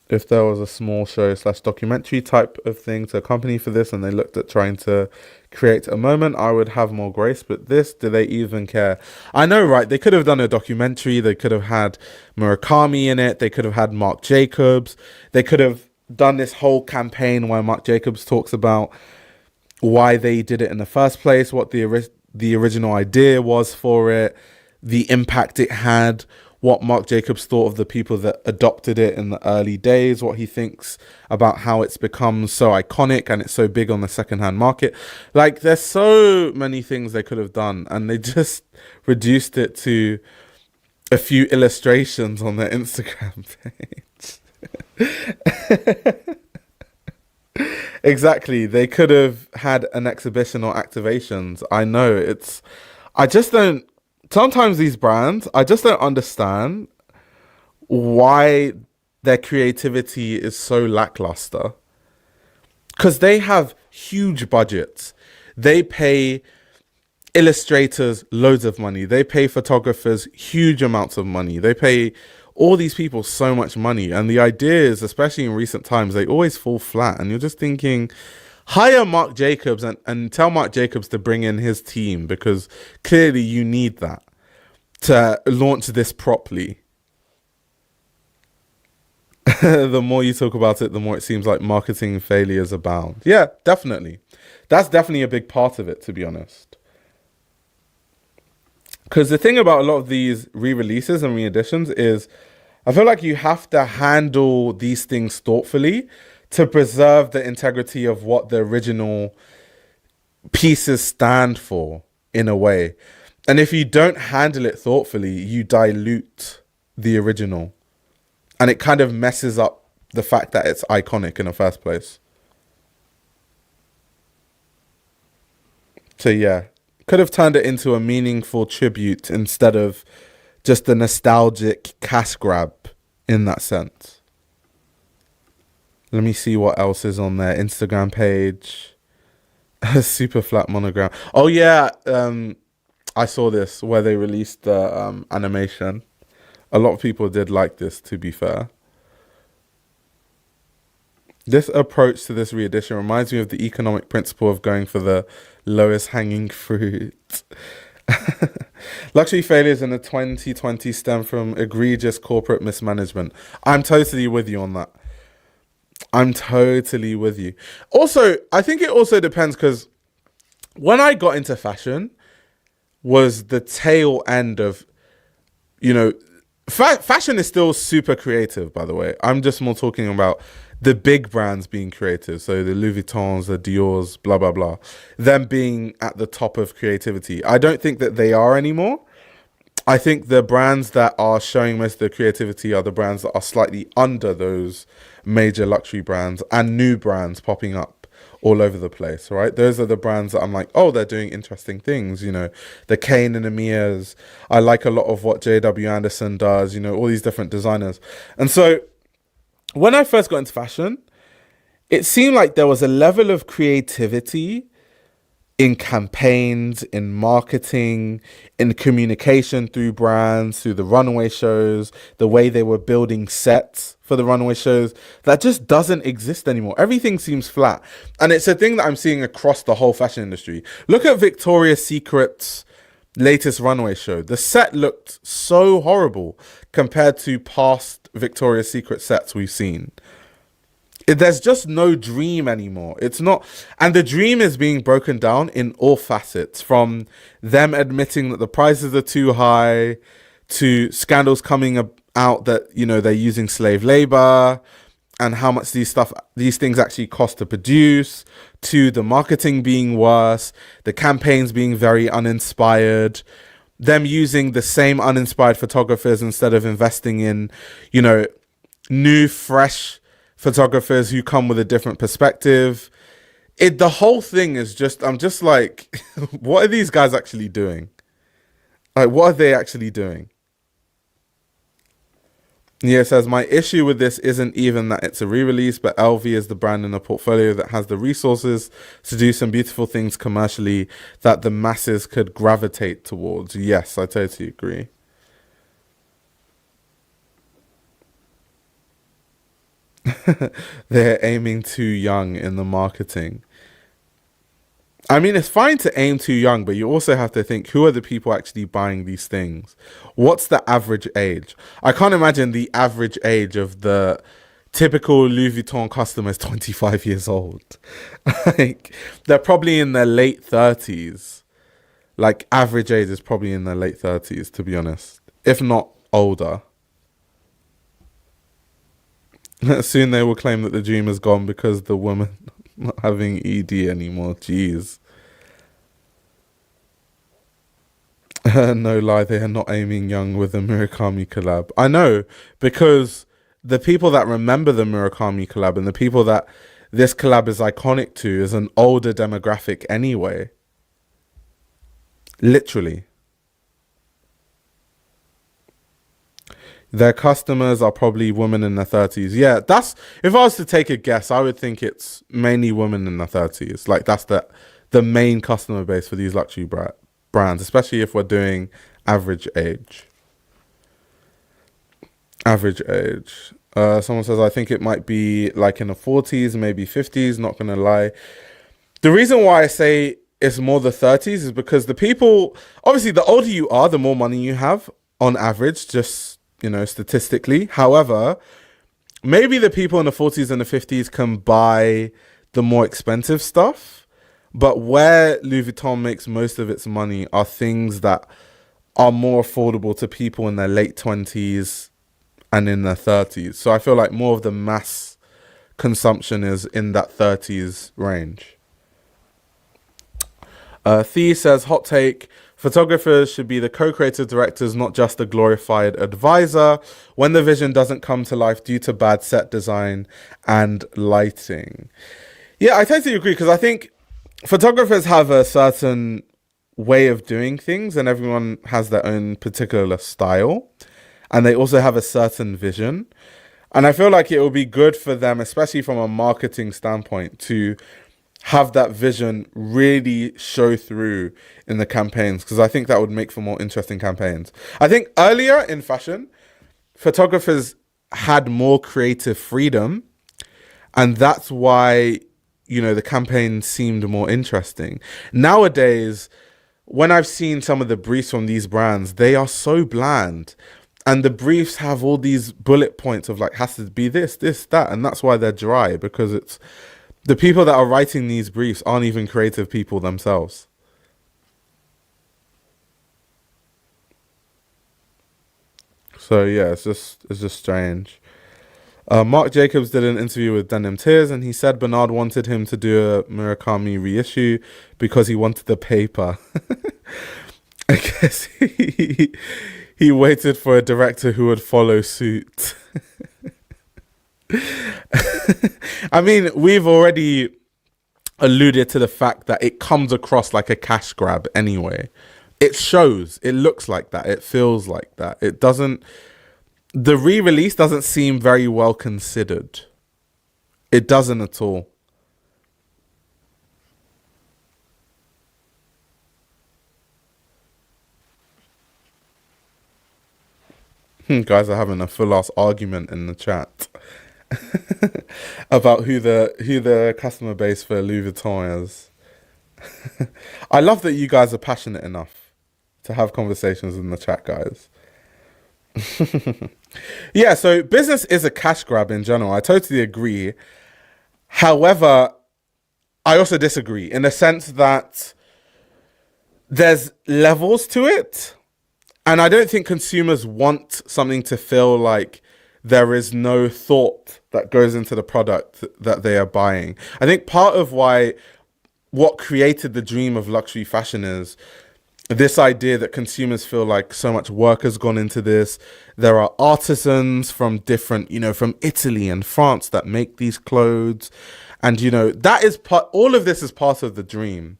S1: If there was a small show / documentary type of thing to accompany for this and they looked at trying to create a moment, I would have more grace. But this, do they even care? I know, right? They could have done a documentary. They could have had Murakami in it. They could have had Marc Jacobs. They could have done this whole campaign where Marc Jacobs talks about why they did it in the first place, what the original idea was for it, the impact it had, what Marc Jacobs thought of the people that adopted it in the early days, what he thinks about how it's become so iconic and it's so big on the secondhand market. Like, there's so many things they could have done, and they just reduced it to a few illustrations on their Instagram page. Exactly. They could have had an exhibition or activations. I know, I just don't, sometimes these brands, I just don't understand why their creativity is so lackluster. Because they have huge budgets. They pay illustrators loads of money. They pay photographers huge amounts of money. They pay all these people so much money. And the idea is, especially in recent times, they always fall flat. And you're just thinking, hire Marc Jacobs and tell Marc Jacobs to bring in his team, because clearly you need that to launch this properly. The more you talk about it, the more it seems like marketing failures abound. Yeah, definitely. That's definitely a big part of it, to be honest. Because the thing about a lot of these re-releases and re-editions is I feel like you have to handle these things thoughtfully to preserve the integrity of what the original pieces stand for, in a way. And if you don't handle it thoughtfully, you dilute the original. And it kind of messes up the fact that it's iconic in the first place. So yeah, could have turned it into a meaningful tribute instead of just a nostalgic cash grab in that sense. Let me see what else is on their Instagram page. A super flat monogram. Oh yeah, I saw this where they released the animation. A lot of people did like this, to be fair. This approach to this re-edition reminds me of the economic principle of going for the lowest hanging fruit. Luxury failures in the 2020 stem from egregious corporate mismanagement. I'm totally with you on that. I'm totally with you. Also, I think it also depends, because when I got into fashion was the tail end of, you know, fashion is still super creative, by the way. I'm just more talking about the big brands being creative. So the Louis Vuittons, the Dior's, blah, blah, blah. Them being at the top of creativity. I don't think that they are anymore. I think the brands that are showing most of the creativity are the brands that are slightly under those major luxury brands, and new brands popping up all over the place, right? Those are the brands that I'm like, oh, they're doing interesting things, you know, the Kane and Amias. I like a lot of what J.W. Anderson does, you know, all these different designers. And so when I first got into fashion, it seemed like there was a level of creativity in campaigns, in marketing, in communication through brands, through the runway shows, the way they were building sets for the runway shows, that just doesn't exist anymore. Everything seems flat. And it's a thing that I'm seeing across the whole fashion industry. Look at Victoria's Secret's latest runway show. The set looked so horrible compared to past Victoria's Secret sets we've seen. There's just no dream anymore. It's not, and the dream is being broken down in all facets, from them admitting that the prices are too high, to scandals coming out that, you know, they're using slave labor and how much these things actually cost to produce, to the marketing being worse, the campaigns being very uninspired, them using the same uninspired photographers instead of investing in, you know, new, fresh photographers who come with a different perspective. The whole thing is just, I'm just like, what are these guys actually doing? Like, what are they actually doing? Yeah, it says, my issue with this isn't even that it's a re-release, but LV is the brand in a portfolio that has the resources to do some beautiful things commercially that the masses could gravitate towards. Yes, I totally agree. They're aiming too young in the marketing. I mean, it's fine to aim too young, but you also have to think, who are the people actually buying these things? What's the average age? I can't imagine the average age of the typical Louis Vuitton customer is 25 years old. Like, they're probably in their late 30s. Like, average age is probably in their late 30s, to be honest, if not older. Soon they will claim that the dream is gone because the woman not having ED anymore. Jeez. No lie, they are not aiming young with the Murakami collab. I know, because the people that remember the Murakami collab and the people that this collab is iconic to is an older demographic anyway. Literally. Their customers are probably women in their 30s. Yeah, that's, if I was to take a guess, I would think it's mainly women in their 30s. Like, that's the main customer base for these luxury brands. brands, especially if we're doing average age. Average age. Someone says, I think it might be like in the 40s, maybe 50s, not going to lie. The reason why I say it's more the 30s is because the people, obviously, the older you are, the more money you have on average, just, statistically. However, maybe the people in the 40s and the 50s can buy the more expensive stuff. But where Louis Vuitton makes most of its money are things that are more affordable to people in their late 20s and in their 30s. So I feel like more of the mass consumption is in that 30s range. Thea says, hot take, photographers should be the co-creative directors, not just a glorified advisor when the vision doesn't come to life due to bad set design and lighting. Yeah, I totally agree, because I think photographers have a certain way of doing things and everyone has their own particular style, and they also have a certain vision. And I feel like it will be good for them, especially from a marketing standpoint, to have that vision really show through in the campaigns, because I think that would make for more interesting campaigns. I think earlier in fashion, photographers had more creative freedom, and that's why, the campaign seemed more interesting. Nowadays, when I've seen some of the briefs from these brands, they are so bland. And the briefs have all these bullet points of like, has to be this, that. And that's why they're dry, because it's the people that are writing these briefs aren't even creative people themselves. So yeah, it's just strange. Mark Jacobs did an interview with Denim Tears, and he said Bernard wanted him to do a Murakami reissue because he wanted the paper. I guess he waited for a director who would follow suit. I mean, we've already alluded to the fact that it comes across like a cash grab anyway. It shows, it looks like that, it feels like that. It doesn't, the re-release doesn't seem very well considered. It doesn't at all. Guys are having a full-ass argument in the chat about who the customer base for Louis Vuitton is. I love that you guys are passionate enough to have conversations in the chat, guys. Yeah, so business is a cash grab in general. I totally agree. However, I also disagree in the sense that there's levels to it. And I don't think consumers want something to feel like there is no thought that goes into the product that they are buying. I think part of what created the dream of luxury fashion is this idea that consumers feel like so much work has gone into this. There are artisans from different, from Italy and France that make these clothes. And, that is all of this is part of the dream.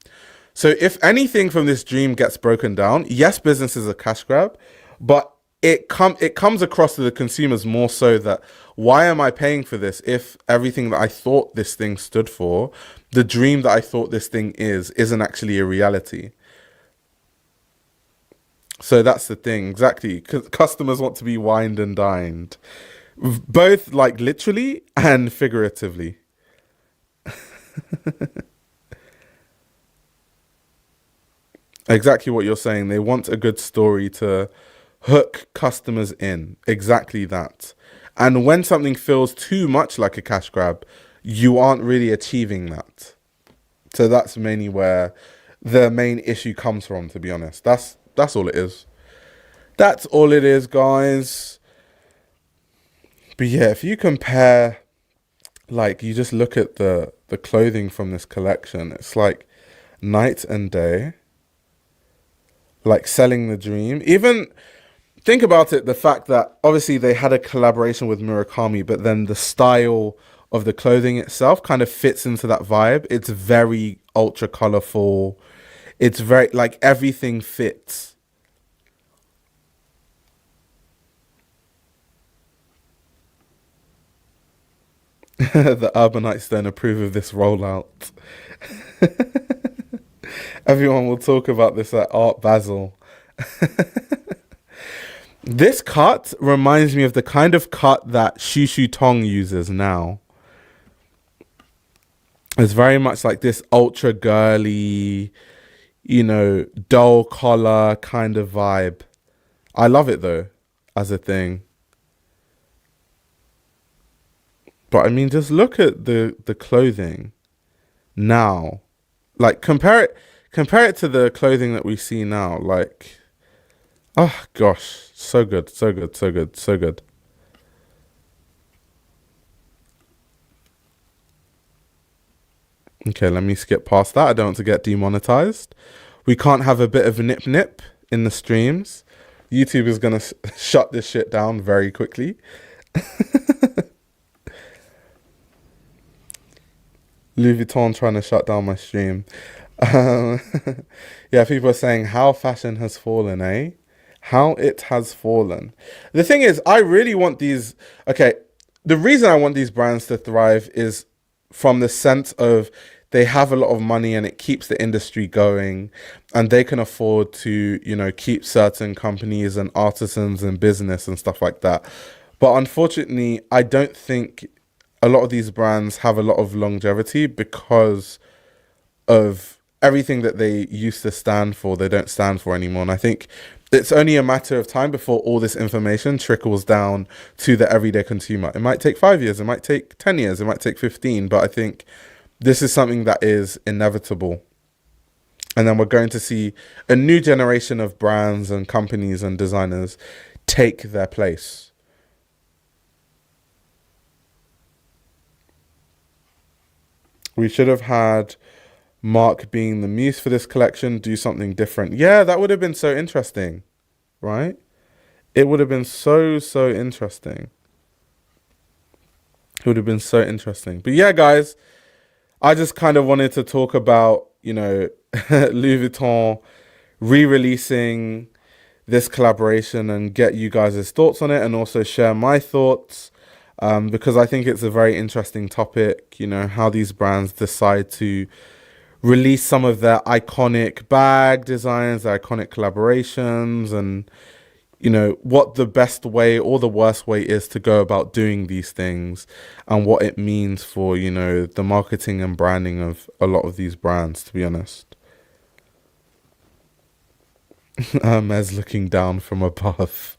S1: So if anything from this dream gets broken down, yes, business is a cash grab, but it comes across to the consumers more so that, why am I paying for this if everything that I thought this thing stood for, the dream that I thought this thing isn't actually a reality? So that's the thing, exactly. Customers want to be wined and dined, both like literally and figuratively. Exactly what you're saying. They want a good story to hook customers in. Exactly that. And when something feels too much like a cash grab, you aren't really achieving that. So that's mainly where the main issue comes from, to be honest. That's all it is. That's all it is, guys. But yeah, if you compare, like, you just look at the clothing from this collection, it's like night and day. Like selling the dream. Even think about it, the fact that obviously they had a collaboration with Murakami, but then the style of the clothing itself kind of fits into that vibe. It's very ultra colorful. It's very, like, everything fits. The urbanites don't approve of this rollout. Everyone will talk about this at Art Basel. This cut reminds me of the kind of cut that Shu Shu Tong uses now. It's very much like this ultra girly, dull collar kind of vibe. I love it though, as a thing. But I mean, just look at the clothing now. Like compare it to the clothing that we see now. Like, oh gosh, so good, so good, so good, so good. Okay, let me skip past that. I don't want to get demonetized. We can't have a bit of a nip nip in the streams. YouTube is gonna shut this shit down very quickly. Louis Vuitton trying to shut down my stream. Um, yeah, people are saying how fashion has fallen, eh? How it has fallen. The thing is, I really want these. Okay, the reason I want these brands to thrive is from the sense of they have a lot of money and it keeps the industry going, and they can afford to, keep certain companies and artisans in business and stuff like that. But unfortunately, I don't think a lot of these brands have a lot of longevity because of everything that they used to stand for, they don't stand for anymore. And I think it's only a matter of time before all this information trickles down to the everyday consumer. It might take 5 years, it might take 10 years, it might take 15, but I think this is something that is inevitable. And then we're going to see a new generation of brands and companies and designers take their place. We should have had Mark being the muse for this collection, do something different. Yeah, that would have been so interesting, right? It would have been so interesting. It would have been so interesting. But yeah, guys, I just kind of wanted to talk about, Louis Vuitton re-releasing this collaboration and get you guys' thoughts on it, and also share my thoughts. Because I think it's a very interesting topic, how these brands decide to release some of their iconic bag designs, their iconic collaborations, and, what the best way or the worst way is to go about doing these things, and what it means for, the marketing and branding of a lot of these brands, to be honest. Hermes looking down from above.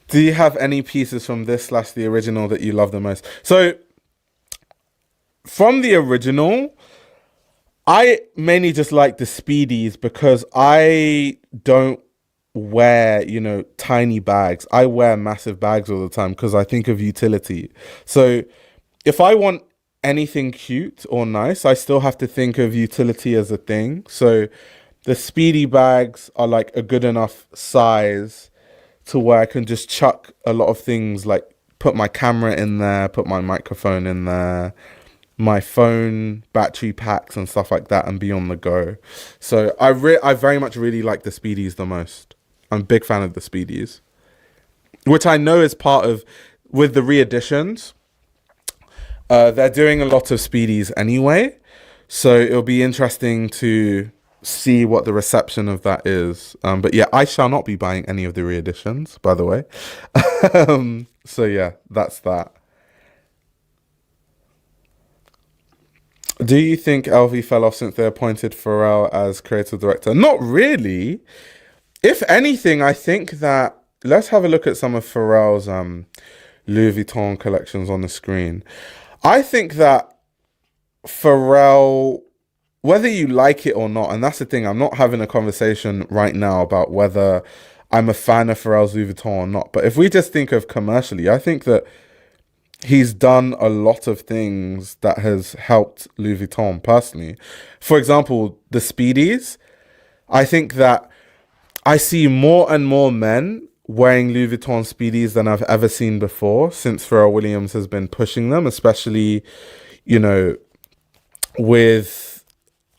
S1: Do you have any pieces from this / the original that you love the most? So from the original, I mainly just like the Speedies because I don't wear, tiny bags. I wear massive bags all the time because I think of utility. So if I want anything cute or nice, I still have to think of utility as a thing. So the Speedy bags are like a good enough size to where I can just chuck a lot of things, like put my camera in there, put my microphone in there, my phone, battery packs and stuff like that, and be on the go. So I very much really like the Speedies the most. I'm a big fan of the Speedies, which I know is part of, with the re-editions, they're doing a lot of Speedies anyway. So it'll be interesting to see what the reception of that is. But yeah, I shall not be buying any of the re-editions, by the way. So yeah, that's that. Do you think LV fell off since they appointed Pharrell as creative director? Not really. If anything, I think that, let's have a look at some of Pharrell's Louis Vuitton collections on the screen. I think that Pharrell, whether you like it or not, and that's the thing, I'm not having a conversation right now about whether I'm a fan of Pharrell's Louis Vuitton or not, but if we just think of commercially, I think that he's done a lot of things that has helped Louis Vuitton personally. For example, the Speedies. I think that I see more and more men wearing Louis Vuitton Speedies than I've ever seen before since Pharrell Williams has been pushing them, especially, with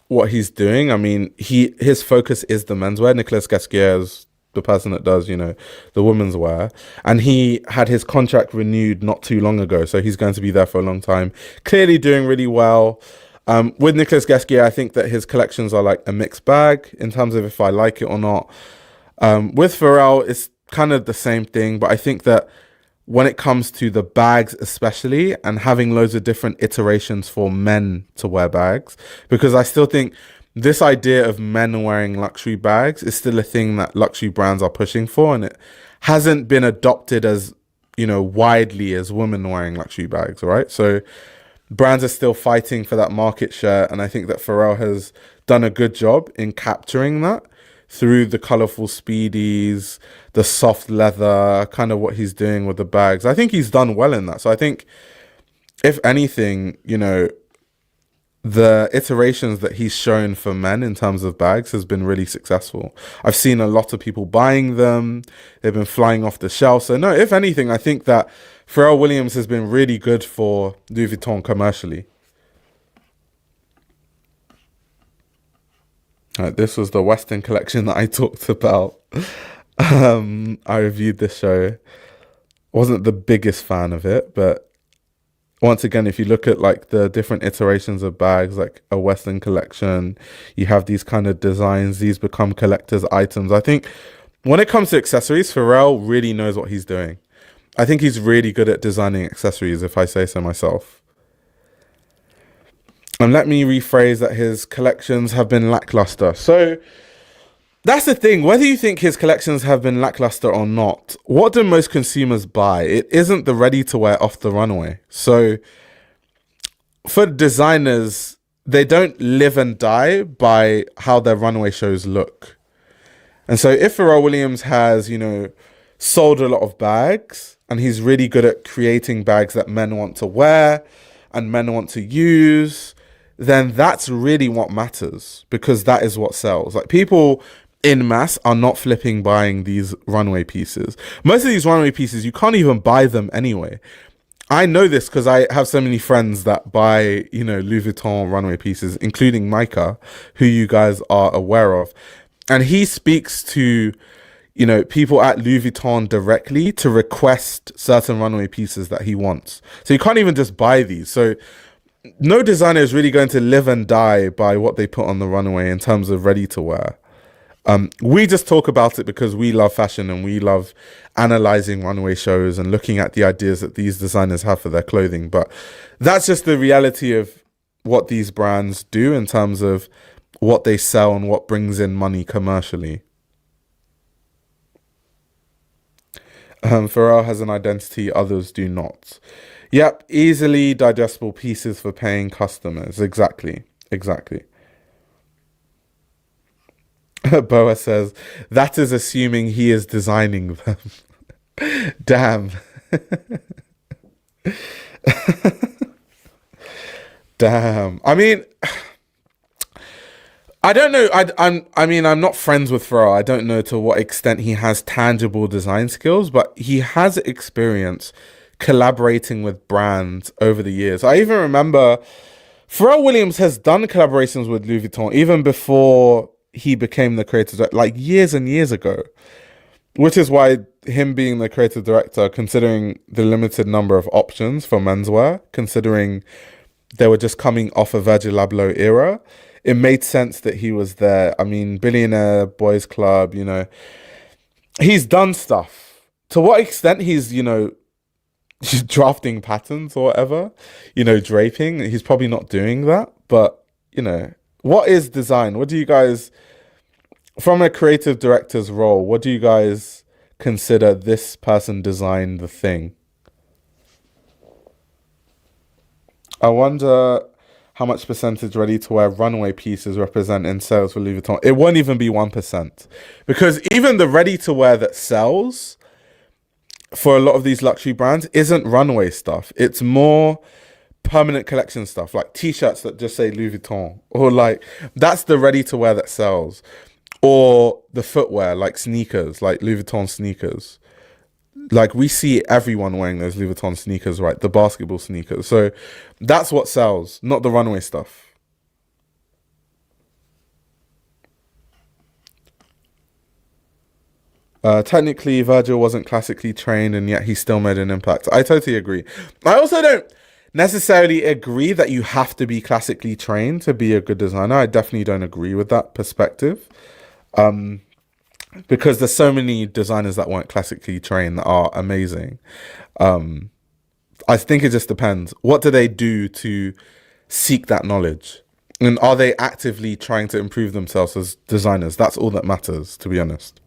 S1: what he's doing. I mean, his focus is the menswear. Nicolas Gasquier's the person that does, the women's wear. And he had his contract renewed not too long ago. So he's going to be there for a long time. Clearly doing really well. With Nicolas Ghesquière, I think that his collections are like a mixed bag in terms of if I like it or not. With Pharrell, it's kind of the same thing. But I think that when it comes to the bags especially, and having loads of different iterations for men to wear bags, because I still think this idea of men wearing luxury bags is still a thing that luxury brands are pushing for, and it hasn't been adopted as, widely as women wearing luxury bags, right? So brands are still fighting for that market share, and I think that Pharrell has done a good job in capturing that through the colorful speedies, the soft leather, kind of what he's doing with the bags. I think he's done well in that. So I think, if anything, the iterations that he's shown for men in terms of bags has been really successful. I've seen a lot of people buying them. They've been flying off the shelf. So no, if anything, I think that Pharrell Williams has been really good for Louis Vuitton commercially. This was the Western collection that I talked about. I reviewed this show. Wasn't the biggest fan of it, but once again, if you look at like the different iterations of bags, like a Western collection, you have these kind of designs. These become collector's items. I think when it comes to accessories, Pharrell really knows what he's doing. I think he's really good at designing accessories, if I say so myself. And let me rephrase that his collections have been lackluster. So that's the thing. Whether you think his collections have been lackluster or not, what do most consumers buy? It isn't the ready-to-wear off the runway. So for designers, they don't live and die by how their runway shows look. And so if Pharrell Williams has, sold a lot of bags, and he's really good at creating bags that men want to wear and men want to use, then that's really what matters, because that is what sells. Like, people in mass are not flipping buying these runway pieces. Most of these runway pieces, you can't even buy them anyway. I know this because I have so many friends that buy, Louis Vuitton runway pieces, including Micah, who you guys are aware of. And he speaks to, people at Louis Vuitton directly to request certain runway pieces that he wants. So you can't even just buy these. So no designer is really going to live and die by what they put on the runway in terms of ready to wear. We just talk about it because we love fashion and we love analyzing runway shows and looking at the ideas that these designers have for their clothing. But that's just the reality of what these brands do in terms of what they sell and what brings in money commercially. Pharrell has an identity, others do not. Yep, easily digestible pieces for paying customers. Exactly. Boa says, that is assuming he is designing them. Damn. Damn. I mean, I don't know. I'm not friends with Pharrell. I don't know to what extent he has tangible design skills, but he has experience collaborating with brands over the years. I even remember Pharrell Williams has done collaborations with Louis Vuitton even before he became the creative director, like years and years ago, which is why him being the creative director, considering the limited number of options for menswear, considering they were just coming off a Virgil Abloh era, it made sense that he was there. I mean, Billionaire Boys Club, he's done stuff. To what extent he's, drafting patterns or whatever, draping, he's probably not doing that. But, what is design? What do you guys, from a creative director's role, what do you guys consider this person designed the thing? I wonder how much percentage ready-to-wear runway pieces represent in sales for Louis Vuitton. It won't even be 1%. Because even the ready-to-wear that sells for a lot of these luxury brands isn't runway stuff. It's more permanent collection stuff, like t-shirts that just say Louis Vuitton, or like that's the ready to wear that sells, or the footwear, like sneakers, like Louis Vuitton sneakers. Like, we see everyone wearing those Louis Vuitton sneakers, right? The basketball sneakers. So that's what sells, not the runway stuff. Technically, Virgil wasn't classically trained, and yet he still made an impact. I totally agree. I also don't necessarily agree that you have to be classically trained to be a good designer. I definitely don't agree with that perspective. Because there's so many designers that weren't classically trained that are amazing. I think it just depends. What do they do to seek that knowledge? And are they actively trying to improve themselves as designers? That's all that matters, to be honest.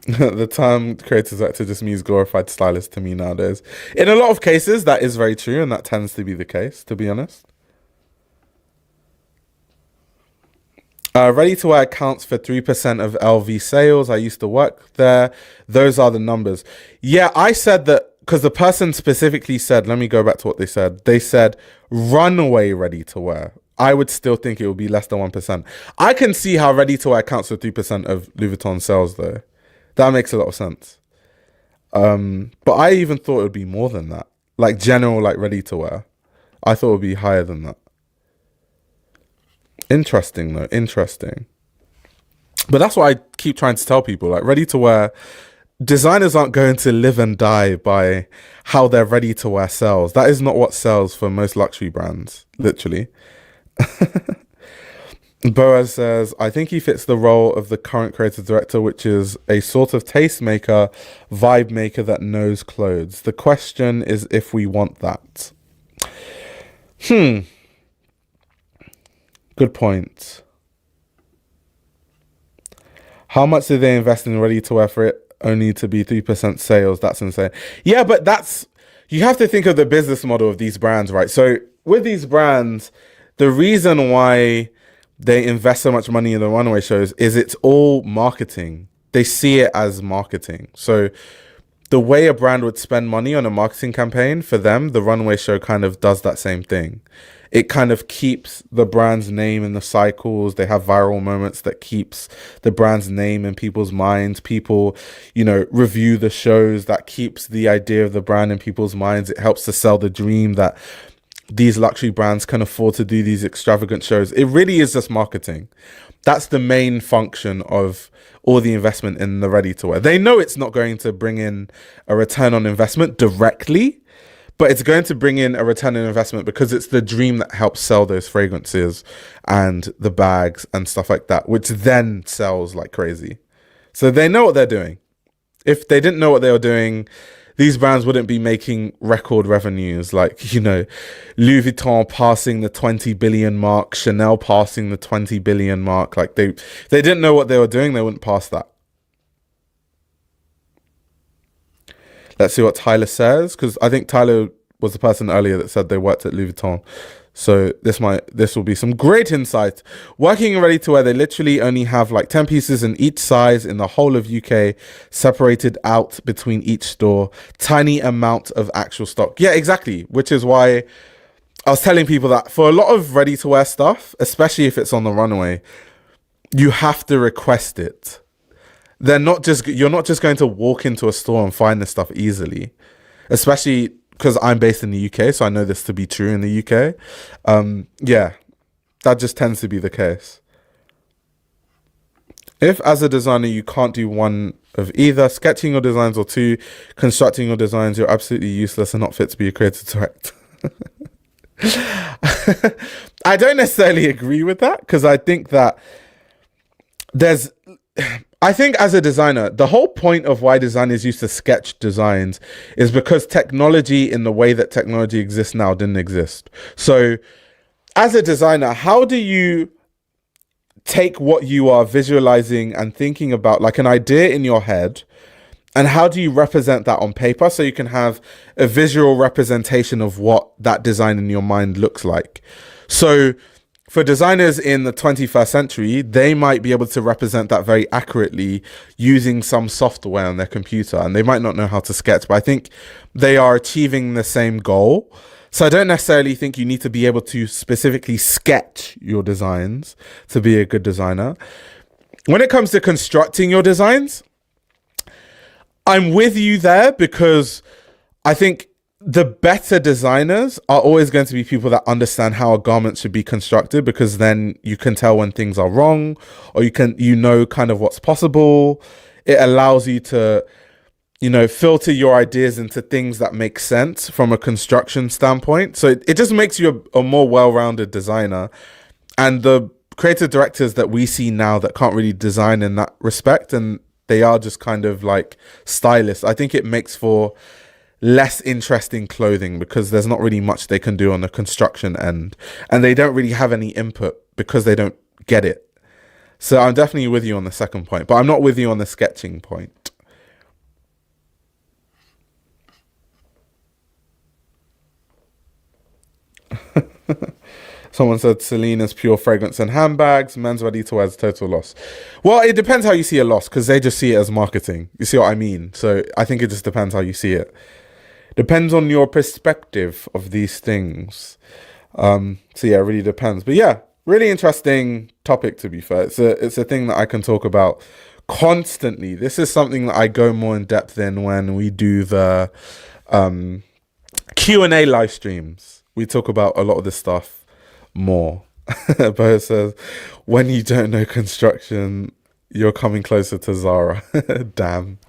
S1: The term creative director just means glorified stylist to me nowadays. In a lot of cases, that is very true, and that tends to be the case, to be honest. Ready to wear accounts for 3% of LV sales. I used to work there. Those are the numbers. Yeah, I said that because the person specifically said, let me go back to what they said. They said runway ready to wear. I would still think it would be less than 1%. I can see how ready to wear accounts for 3% of Louis Vuitton sales, though. That makes a lot of sense. But I even thought it would be more than that. Like general, like ready to wear. I thought it would be higher than that. Interesting, though. Interesting. But that's what I keep trying to tell people. Like ready to wear, designers aren't going to live and die by how their ready to wear sells. That is not what sells for most luxury brands, literally. Boaz says, I think he fits the role of the current creative director, which is a sort of tastemaker, vibe maker that knows clothes. The question is if we want that. Good point. How much did they invest in ready to wear for it only to be 3% sales? That's insane. Yeah, but you have to think of the business model of these brands, right? So with these brands, the reason why they invest so much money in the runway shows is it's all marketing. They see it as marketing. So the way a brand would spend money on a marketing campaign, for them, the runway show kind of does that same thing. It kind of keeps the brand's name in the cycles. They have viral moments that keeps the brand's name in people's minds. People, review the shows. That keeps the idea of the brand in people's minds. It helps to sell the dream that these luxury brands can afford to do these extravagant shows. It really is just marketing. That's the main function of all the investment in the ready to wear. They know it's not going to bring in a return on investment directly, but it's going to bring in a return on investment because it's the dream that helps sell those fragrances and the bags and stuff like that, which then sells like crazy. So they know what they're doing. If they didn't know what they were doing, these brands wouldn't be making record revenues like, Louis Vuitton passing the 20 billion mark, Chanel passing the 20 billion mark. Like they didn't know what they were doing, they wouldn't pass that. Let's see what Tyler says, because I think Tyler was the person earlier that said they worked at Louis Vuitton. So this will be some great insight. Working in ready to wear, they literally only have like 10 pieces in each size in the whole of UK, separated out between each store. Tiny amount of actual stock. Yeah, exactly. Which is why I was telling people that for a lot of ready to wear stuff, especially if it's on the runway, you have to request it. You're not just going to walk into a store and find this stuff easily, especially because I'm based in the UK, so I know this to be true in the UK. Yeah, that just tends to be the case. If as a designer you can't do one of either, sketching your designs, or two, constructing your designs, you're absolutely useless and not fit to be a creative director. I don't necessarily agree with that, because I think that I think as a designer, the whole point of why designers used to sketch designs is because technology in the way that technology exists now didn't exist. So as a designer, how do you take what you are visualizing and thinking about, like an idea in your head, and how do you represent that on paper so you can have a visual representation of what that design in your mind looks like? So for designers in the 21st century, they might be able to represent that very accurately using some software on their computer, and they might not know how to sketch, but I think they are achieving the same goal. So I don't necessarily think you need to be able to specifically sketch your designs to be a good designer. When it comes to constructing your designs, I'm with you there, because I think the better designers are always going to be people that understand how a garment should be constructed, because then you can tell when things are wrong, or you know kind of what's possible. It allows you to, filter your ideas into things that make sense from a construction standpoint. So it just makes you a more well-rounded designer. And the creative directors that we see now that can't really design in that respect, and they are just kind of like stylists, I think it makes for less interesting clothing, because there's not really much they can do on the construction end, and they don't really have any input because they don't get it. So I'm definitely with you on the second point, but I'm not with you on the sketching point. Someone said Selena's pure fragrance and handbags, men's ready to wear is total loss. Well, it depends how you see a loss, because they just see it as marketing. You see what I mean? So I think it just depends how you see it. Depends on your perspective of these things. So yeah, it really depends. But yeah, really interesting topic, to be fair. It's a thing that I can talk about constantly. This is something that I go more in depth in when we do the Q&A live streams. We talk about a lot of this stuff more. But it says, when you don't know construction, you're coming closer to Zara. Damn.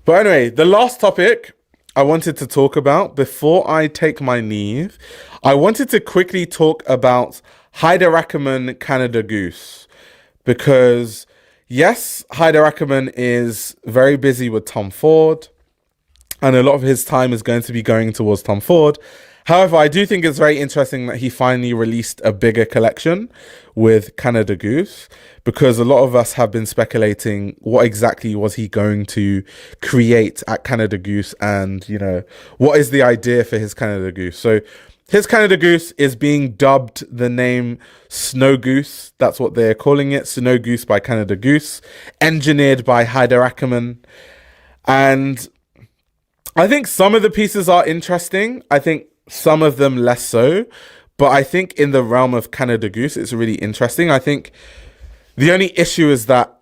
S1: But anyway, the last topic I wanted to talk about before I take my leave, I wanted to quickly talk about Haider Ackermann Canada Goose, because yes, Haider Ackermann is very busy with Tom Ford, and a lot of his time is going to be going towards Tom Ford. However, I do think it's very interesting that he finally released a bigger collection with Canada Goose, because a lot of us have been speculating what exactly was he going to create at Canada Goose, and, what is the idea for his Canada Goose. So his Canada Goose is being dubbed the name Snow Goose. That's what they're calling it, Snow Goose by Canada Goose, engineered by Haider Ackermann. And I think some of the pieces are interesting. I think some of them less so, but I think in the realm of Canada Goose, it's really interesting. I think the only issue is that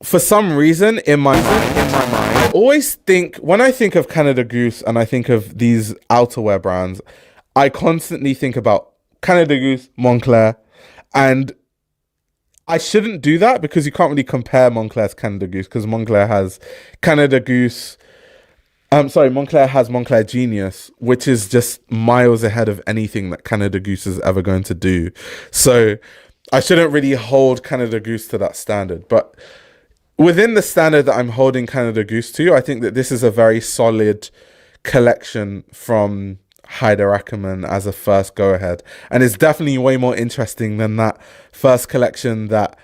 S1: for some reason in my mind, I always think, when I think of Canada Goose and I think of these outerwear brands, I constantly think about Canada Goose, Moncler, and I shouldn't do that, because you can't really compare Moncler to Canada Goose, because Moncler has Canada Goose. Moncler has Moncler Genius, which is just miles ahead of anything that Canada Goose is ever going to do. So I shouldn't really hold Canada Goose to that standard. But within the standard that I'm holding Canada Goose to, I think that this is a very solid collection from Haider Ackermann as a first go-ahead. And it's definitely way more interesting than that first collection that,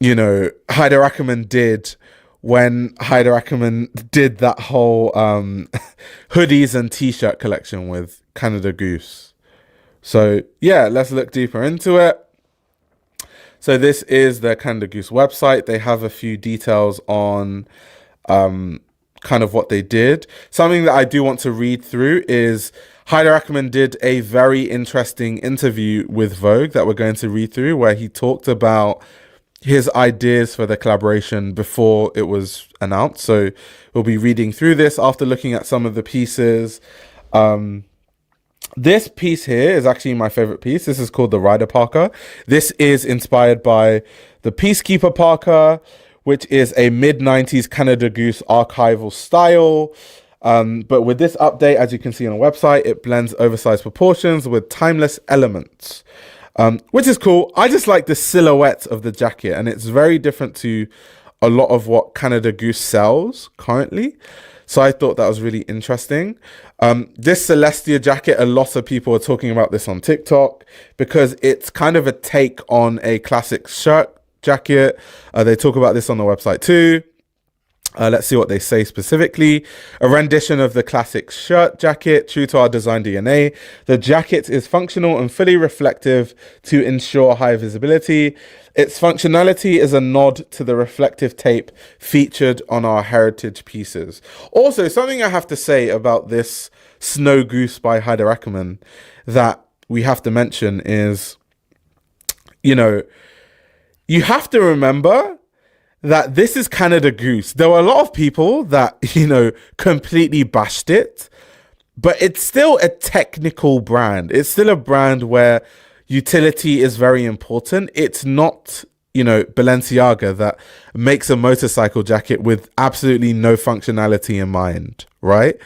S1: Haider Ackermann did when Haider Ackermann did that whole hoodies and t-shirt collection with Canada Goose. So yeah, let's look deeper into it. So this is the Canada Goose website. They have a few details on kind of what they did. Something that I do want to read through is Haider Ackermann did a very interesting interview with Vogue that we're going to read through, where he talked about his ideas for the collaboration before it was announced. So we'll be reading through this after looking at some of the pieces. This piece here is actually my favorite piece. This is called the Rider Parker. This is inspired by the Peacekeeper Parker, which is a mid-90s Canada Goose archival style. But with this update, as you can see on the website, it blends oversized proportions with timeless elements. Which is cool. I just like the silhouette of the jacket, and it's very different to a lot of what Canada Goose sells currently. So I thought that was really interesting. This Celestia jacket, a lot of people are talking about this on TikTok, because it's kind of a take on a classic shirt jacket. They talk about this on the website too. Let's see what they say specifically. A rendition of the classic shirt jacket, true to our design DNA. The jacket is functional and fully reflective to ensure high visibility. Its functionality is a nod to the reflective tape featured on our heritage pieces. Also, something I have to say about this Snow Goose by Haider Ackermann that we have to mention is, you have to remember that this is Canada Goose. There were a lot of people that, completely bashed it. but it's still a technical brand. It's still a brand where utility is very important. It's not, Balenciaga that makes a motorcycle jacket with absolutely no functionality in mind, right?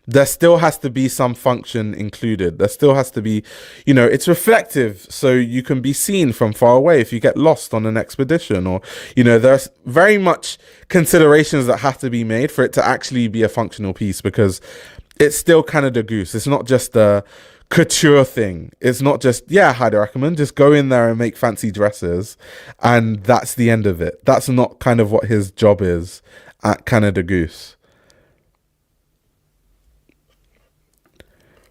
S1: There still has to be some function included. There still has to be, it's reflective, so you can be seen from far away if you get lost on an expedition, or, there's very much considerations that have to be made for it to actually be a functional piece, because it's still Canada Goose. It's not just a couture thing. It's not just, Haider Ackermann, just go in there and make fancy dresses, and that's the end of it. That's not kind of what his job is at Canada Goose.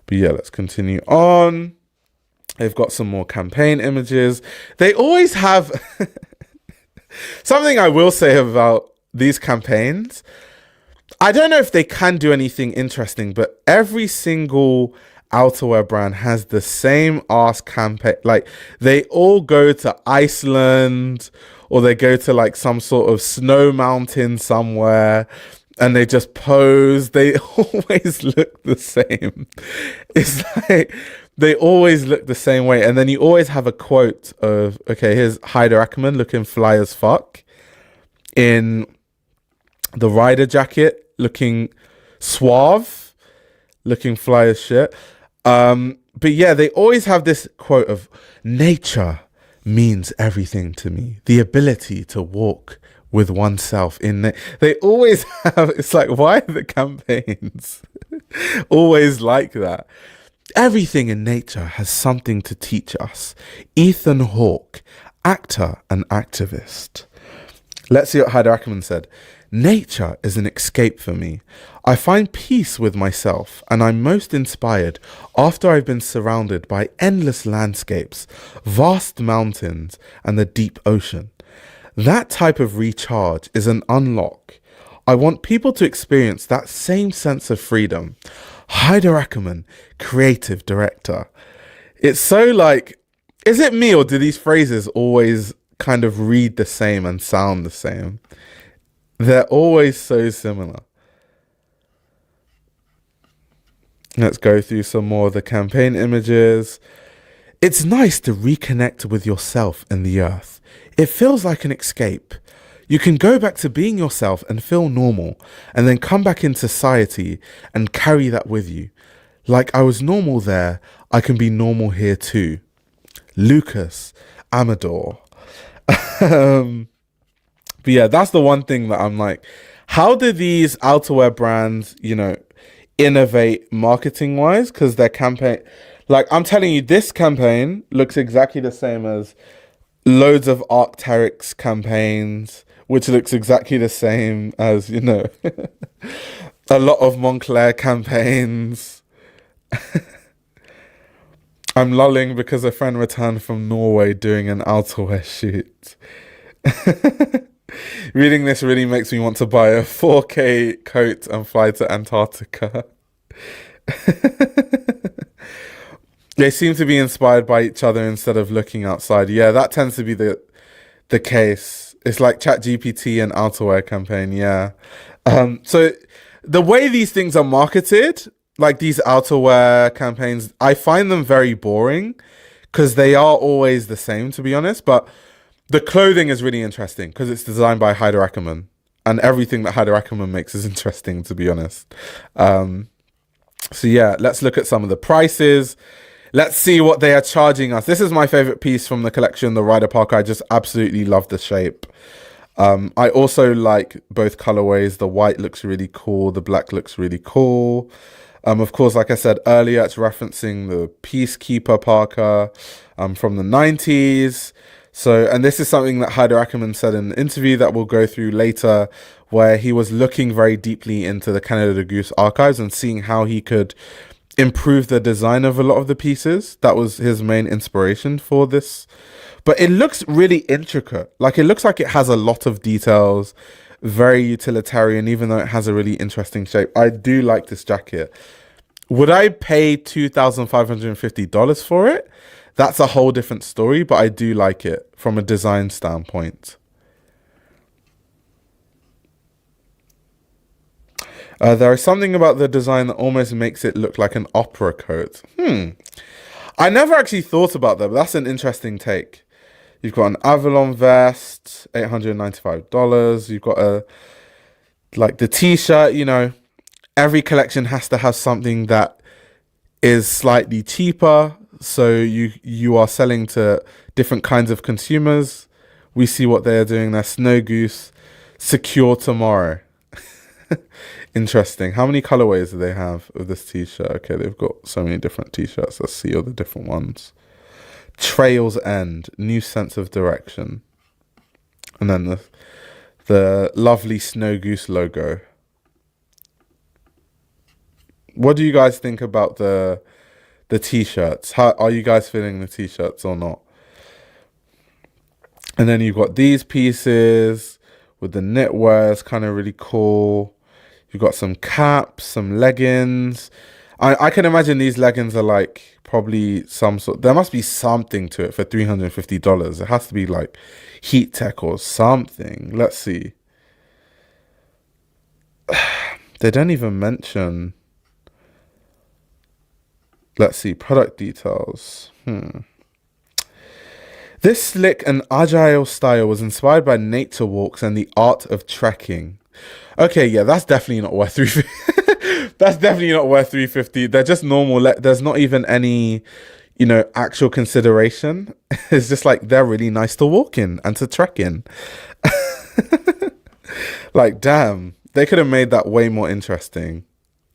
S1: But yeah, let's continue on. They've got some more campaign images. They always have something I will say about these campaigns. I don't know if they can do anything interesting, but every single outerwear brand has the same ass campaign. Like, they all go to Iceland, or they go to like some sort of snow mountain somewhere, and they just pose. They always look the same. It's like they always look the same way. And then you always have a quote of, okay, here's Haider Ackermann looking fly as fuck in the rider jacket, looking suave, looking fly as shit. But yeah, they always have this quote of, nature means everything to me. The ability to walk with oneself they always have. It's like, why are the campaigns always like that? Everything in nature has something to teach us. Ethan Hawke, actor and activist. Let's see what Haider Ackermann said. Nature is an escape for me. I find peace with myself, and I'm most inspired after I've been surrounded by endless landscapes, vast mountains, and the deep ocean. That type of recharge is an unlock. I want people to experience that same sense of freedom. Haider Ackermann, creative director. It's so like, is it me, or do these phrases always kind of read the same and sound the same? They're always so similar. Let's go through some more of the campaign images. It's nice to reconnect with yourself and the earth. It feels like an escape. You can go back to being yourself and feel normal, and then come back in society and carry that with you. Like I was normal there, I can be normal here too. Lucas Amador. But yeah, that's the one thing that I'm like, how do these outerwear brands, innovate marketing wise? Because their campaign, like I'm telling you, this campaign looks exactly the same as loads of Arc'teryx campaigns, which looks exactly the same as, a lot of Moncler campaigns. I'm lolling because a friend returned from Norway doing an outerwear shoot. Reading this really makes me want to buy a 4K coat and fly to Antarctica. They seem to be inspired by each other instead of looking outside. Yeah, that tends to be the case. It's like ChatGPT and outerwear campaign, yeah. So the way these things are marketed, like these outerwear campaigns, I find them very boring because they are always the same, to be honest. But the clothing is really interesting because it's designed by Haider Ackermann, and everything that Haider Ackermann makes is interesting, to be honest. So yeah, let's look at some of the prices. Let's see what they are charging us. This is my favorite piece from the collection, the Rider Park. I just absolutely love the shape. I also like both colorways. The white looks really cool. The black looks really cool. Of course, like I said earlier, it's referencing the Peacekeeper Parker from the 90s. So, and this is something that Haider Ackermann said in an interview that we'll go through later, where he was looking very deeply into the Canada Goose archives and seeing how he could improve the design of a lot of the pieces. That was his main inspiration for this. But it looks really intricate. Like, it looks like it has a lot of details, very utilitarian, even though it has a really interesting shape. I do like this jacket. Would I pay $2,550 for it? That's a whole different story, but I do like it from a design standpoint. There is something about the design that almost makes it look like an opera coat. I never actually thought about that, but that's an interesting take. You've got an Avalon vest, $895. You've got the t-shirt, every collection has to have something that is slightly cheaper. So you are selling to different kinds of consumers. We see what they are doing there. Snow Goose, secure tomorrow. Interesting. How many colorways do they have of this t-shirt? Okay, they've got so many different t-shirts. Let's see all the different ones. Trails End, new sense of direction. And then the lovely Snow Goose logo. What do you guys think about the t-shirts? How are you guys feeling the t-shirts or not? And then you've got these pieces with the knitwear. It's kind of really cool. You've got some caps, some leggings. I can imagine these leggings are like probably some sort. There must be something to it for $350. It has to be like heat tech or something. Let's see. They don't even mention. Let's see, product details. This slick and agile style was inspired by nature walks and the art of trekking. Okay, yeah, that's definitely not worth $350. That's definitely not worth $350. They're just normal. There's not even any, actual consideration. It's just like they're really nice to walk in and to trek in. Like, damn, they could have made that way more interesting.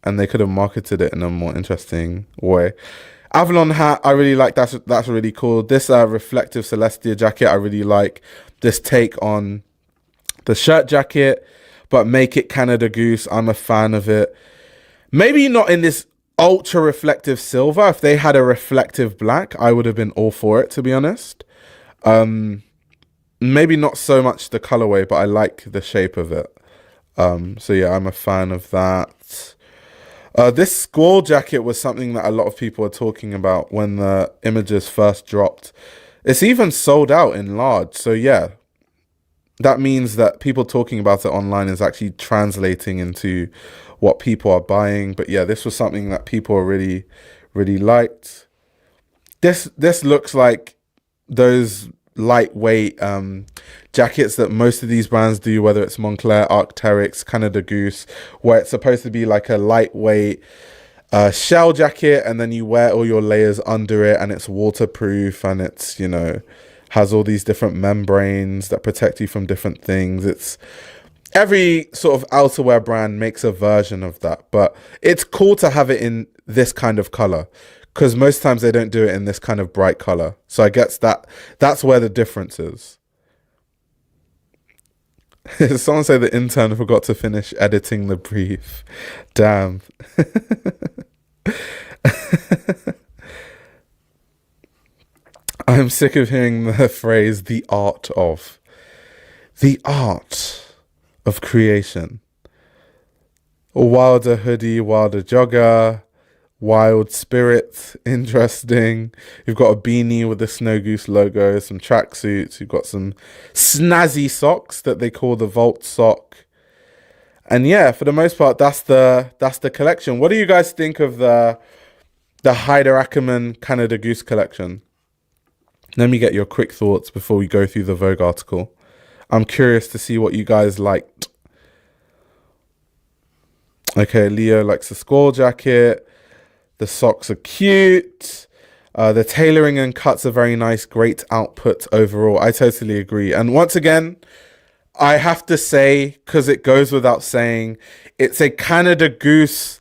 S1: And they could have marketed it in a more interesting way. Avalon hat, I really like. That's really cool. This reflective Celestia jacket, I really like. This take on the shirt jacket, but make it Canada Goose. I'm a fan of it. Maybe not in this ultra reflective silver. If they had a reflective black, I would have been all for it, to be honest. Maybe not so much the colorway, but I like the shape of it. So yeah, I'm a fan of that. This squall jacket was something that a lot of people are talking about when the images first dropped. It's even sold out in large. So yeah, that means that people talking about it online is actually translating into what people are buying. But yeah, this was something that people really, really liked. This looks like those lightweight jackets that most of these brands do, whether it's Moncler, Arc'teryx, Canada Goose, where it's supposed to be like a lightweight shell jacket, and then you wear all your layers under it, and it's waterproof, and it's has all these different membranes that protect you from different things. It's every sort of outerwear brand makes a version of that, but it's cool to have it in this kind of color, because most times they don't do it in this kind of bright color. So I guess that's where the difference is. Someone said the intern forgot to finish editing the brief. Damn. I'm sick of hearing the phrase the art of creation. A wilder hoodie, wilder jogger, wild spirit, interesting. You've got a beanie with the Snow Goose logo, some tracksuits. You've got some snazzy socks that they call the Vault sock. And yeah, for the most part, that's the collection. What do you guys think of the Haider Ackermann Canada Goose collection? Let me get your quick thoughts before we go through the Vogue article. I'm curious to see what you guys liked. Okay, Leo likes the squall jacket. The socks are cute. The tailoring and cuts are very nice. Great output overall. I totally agree. And once again, I have to say, because it goes without saying, it's a Canada Goose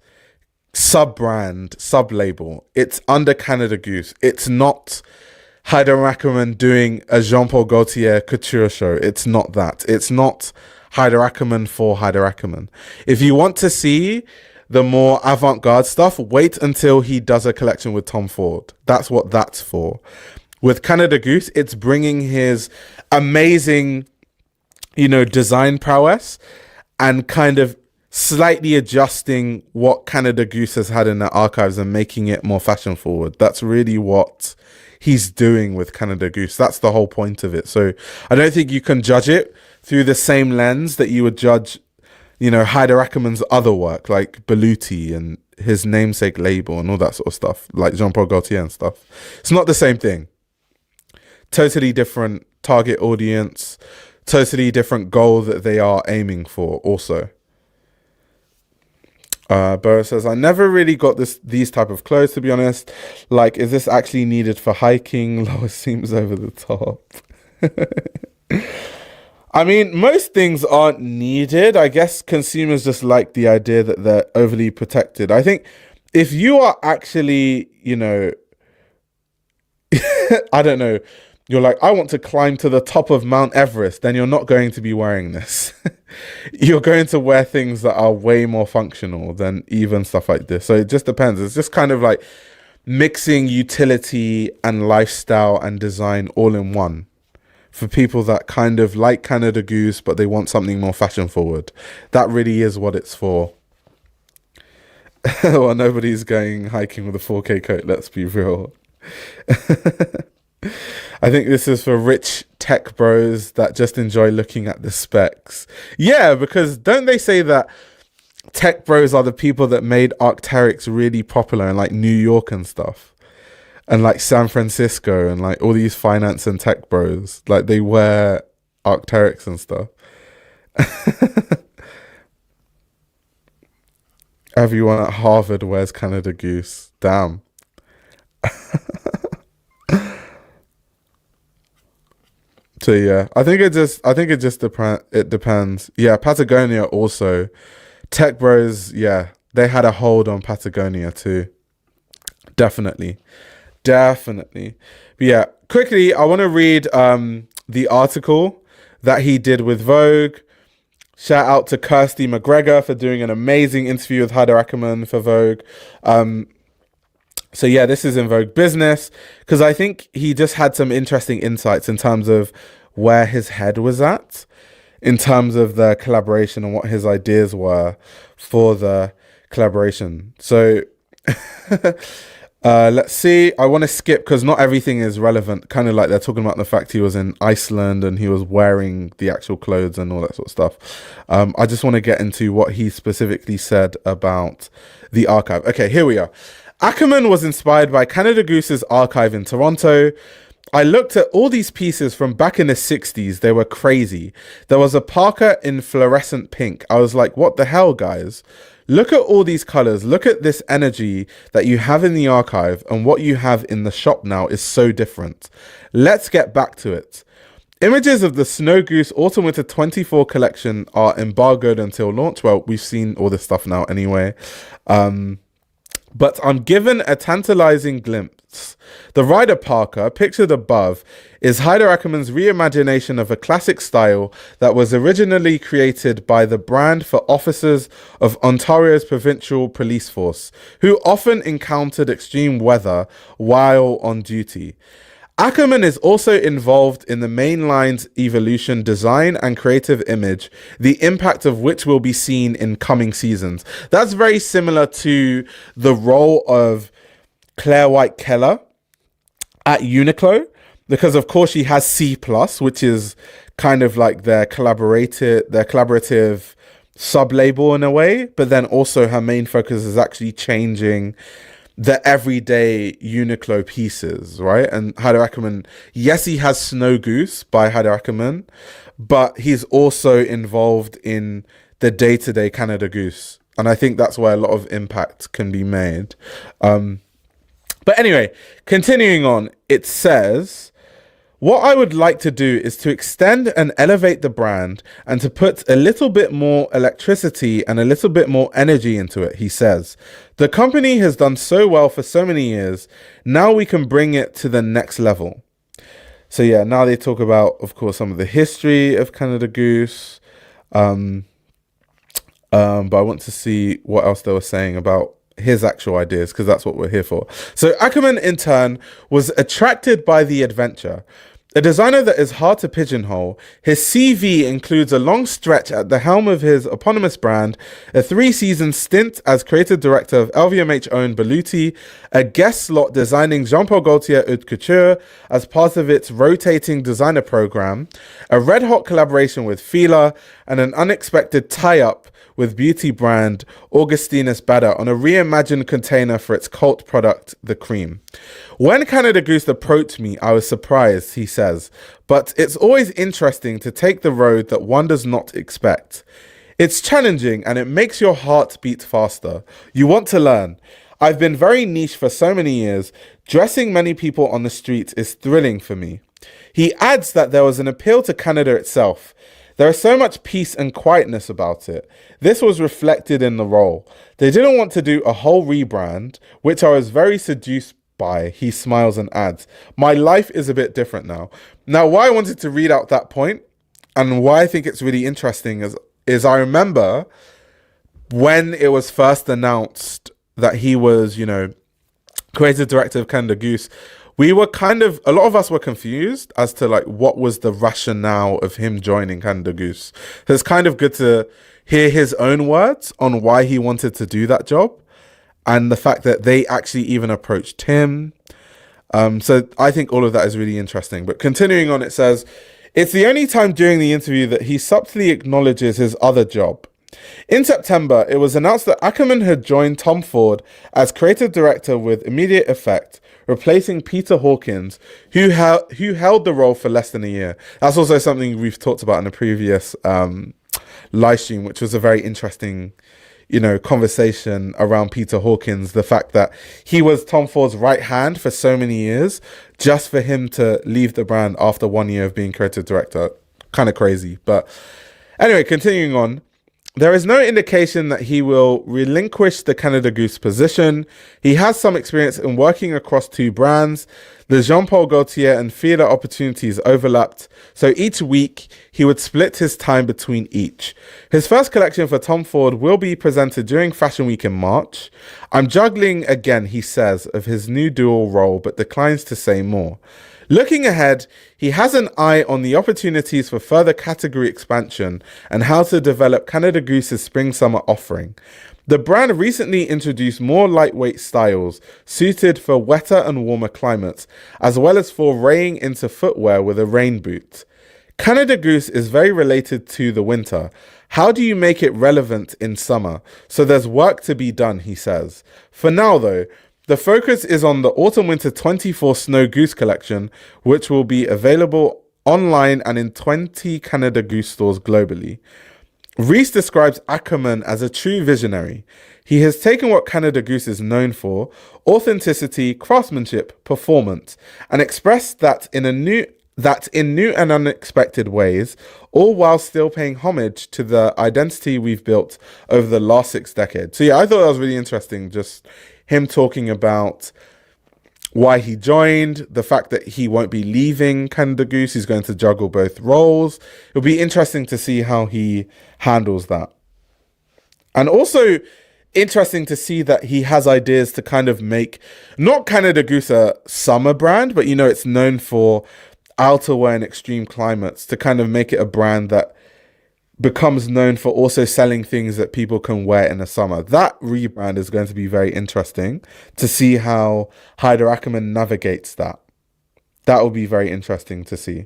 S1: sub-brand, sub-label. It's under Canada Goose. It's not Haider Ackermann doing a Jean-Paul Gaultier couture show. It's not that. It's not Haider Ackermann for Haider Ackermann. If you want to see the more avant-garde stuff, wait until he does a collection with Tom Ford. That's what that's for. With Canada Goose, it's bringing his amazing, design prowess and kind of slightly adjusting what Canada Goose has had in their archives and making it more fashion forward. That's really what he's doing with Canada Goose. That's the whole point of it. So I don't think you can judge it through the same lens that you would judge, Haider Ackermann's other work, like Beluti and his namesake label and all that sort of stuff, like Jean-Paul Gaultier and stuff. It's not the same thing. Totally different target audience, totally different goal that they are aiming for also. Burrow says, I never really got these type of clothes, to be honest. Like, is this actually needed for hiking? Lower seems over the top. I mean, most things aren't needed. I guess consumers just like the idea that they're overly protected. I think if you are actually, I don't know, you're like, I want to climb to the top of Mount Everest, then you're not going to be wearing this. You're going to wear things that are way more functional than even stuff like this. So it just depends. It's just kind of like mixing utility and lifestyle and design all in one. For people that kind of like Canada Goose, but they want something more fashion forward. That really is what it's for. Well, nobody's going hiking with a 4K coat, let's be real. I think this is for rich tech bros that just enjoy looking at the specs. Yeah, because don't they say that tech bros are the people that made Arc'teryx really popular in like New York and stuff? And like San Francisco and like all these finance and tech bros, like they wear Arc'teryx and stuff. Everyone at Harvard wears Canada Goose. Damn. So yeah, I think it just depends. Yeah, Patagonia also. Tech bros, yeah, they had a hold on Patagonia too. Definitely. But yeah, quickly, I want to read the article that he did with Vogue. Shout out to Kirsty McGregor for doing an amazing interview with Haider Ackermann for Vogue. So yeah, this is in Vogue Business, because I think he just had some interesting insights in terms of where his head was at, in terms of the collaboration and what his ideas were for the collaboration. So let's see. I want to skip because not everything is relevant. Kind of like they're talking about the fact he was in Iceland and he was wearing the actual clothes and all that sort of stuff. I just want to get into what he specifically said about the archive. Okay, here we are. Ackermann was inspired by Canada Goose's archive in Toronto. I looked at all these pieces from back in the 60s. They were crazy. There was a parka in fluorescent pink. I was like, what the hell, guys? Look at all these colors. Look at this energy that you have in the archive, and what you have in the shop now is so different. Let's get back to it. Images of the Snow Goose Autumn Winter 24 collection are embargoed until launch. Well, we've seen all this stuff now anyway. But I'm given a tantalizing glimpse. The Rider Parker, pictured above, is Haider Ackermann's reimagination of a classic style that was originally created by the brand for officers of Ontario's provincial police force, who often encountered extreme weather while on duty. Ackermann is also involved in the main line's evolution, design and creative image, the impact of which will be seen in coming seasons. That's very similar to the role of Claire White Keller at Uniqlo, because of course she has C+, which is kind of like their collaborative sub-label in a way, but then also her main focus is actually changing the everyday Uniqlo pieces, right? And Haider Ackermann, yes, he has Snow Goose by Haider Ackermann, but he's also involved in the day-to-day Canada Goose. And I think that's where a lot of impact can be made. But anyway, continuing on, it says, what I would like to do is to extend and elevate the brand and to put a little bit more electricity and a little bit more energy into it, he says. The company has done so well for so many years. Now we can bring it to the next level. So yeah, now they talk about, of course, some of the history of Canada Goose. But I want to see what else they were saying about his actual ideas, because that's what we're here for. So Ackermann, in turn, was attracted by the adventure. A designer that is hard to pigeonhole, his CV includes a long stretch at the helm of his eponymous brand, a 3-season stint as creative director of LVMH-owned Berluti, a guest slot designing Jean-Paul Gaultier Haute Couture as part of its rotating designer program, a red-hot collaboration with Fila, and an unexpected tie-up with beauty brand Augustinus Bader on a reimagined container for its cult product, the cream. When Canada Goose approached me, I was surprised, he says, but it's always interesting to take the road that one does not expect. It's challenging and it makes your heart beat faster. You want to learn. I've been very niche for so many years. Dressing many people on the streets is thrilling for me. He adds that there was an appeal to Canada itself. There is so much peace and quietness about it. This was reflected in the role. They didn't want to do a whole rebrand, which I was very seduced by. He smiles and adds, my life is a bit different now. Now, why I wanted to read out that point and why I think it's really interesting is I remember when it was first announced that he was, creative director of Canada Goose, we were a lot of us were confused as to like what was the rationale of him joining Canada Goose. So it's kind of good to hear his own words on why he wanted to do that job and the fact that they actually even approached him. So I think all of that is really interesting. But continuing on, it says, it's the only time during the interview that he subtly acknowledges his other job. In September, it was announced that Ackermann had joined Tom Ford as creative director with immediate effect, replacing Peter Hawkins, who held the role for less than a year. That's also something we've talked about in a previous live stream, which was a very interesting, conversation around Peter Hawkins. The fact that he was Tom Ford's right hand for so many years, just for him to leave the brand after 1 year of being creative director. Kind of crazy. But anyway, continuing on. There is no indication that he will relinquish the Canada Goose position. He has some experience in working across two brands. The Jean-Paul Gaultier and Fila opportunities overlapped, so each week he would split his time between each. His first collection for Tom Ford will be presented during Fashion Week in March. I'm juggling again, he says, of his new dual role, but declines to say more. Looking ahead, he has an eye on the opportunities for further category expansion and how to develop Canada Goose's spring-summer offering. The brand recently introduced more lightweight styles suited for wetter and warmer climates, as well as foraying into footwear with a rain boot. Canada Goose is very related to the winter. How do you make it relevant in summer? So there's work to be done, he says. For now, though, the focus is on the Autumn-Winter 24 Snow Goose collection, which will be available online and in 20 Canada Goose stores globally. Reese describes Ackermann as a true visionary. He has taken what Canada Goose is known for, authenticity, craftsmanship, performance, and expressed that in new and unexpected ways, all while still paying homage to the identity we've built over the last 6 decades. So yeah, I thought that was really interesting, just him talking about why he joined, the fact that he won't be leaving Canada Goose, he's going to juggle both roles. It'll be interesting to see how he handles that. And also interesting to see that he has ideas to kind of make, not Canada Goose a summer brand, but it's known for outerwear and extreme climates, to kind of make it a brand that becomes known for also selling things that people can wear in the summer. That rebrand is going to be very interesting to see how Haider Ackermann navigates that. That will be very interesting to see.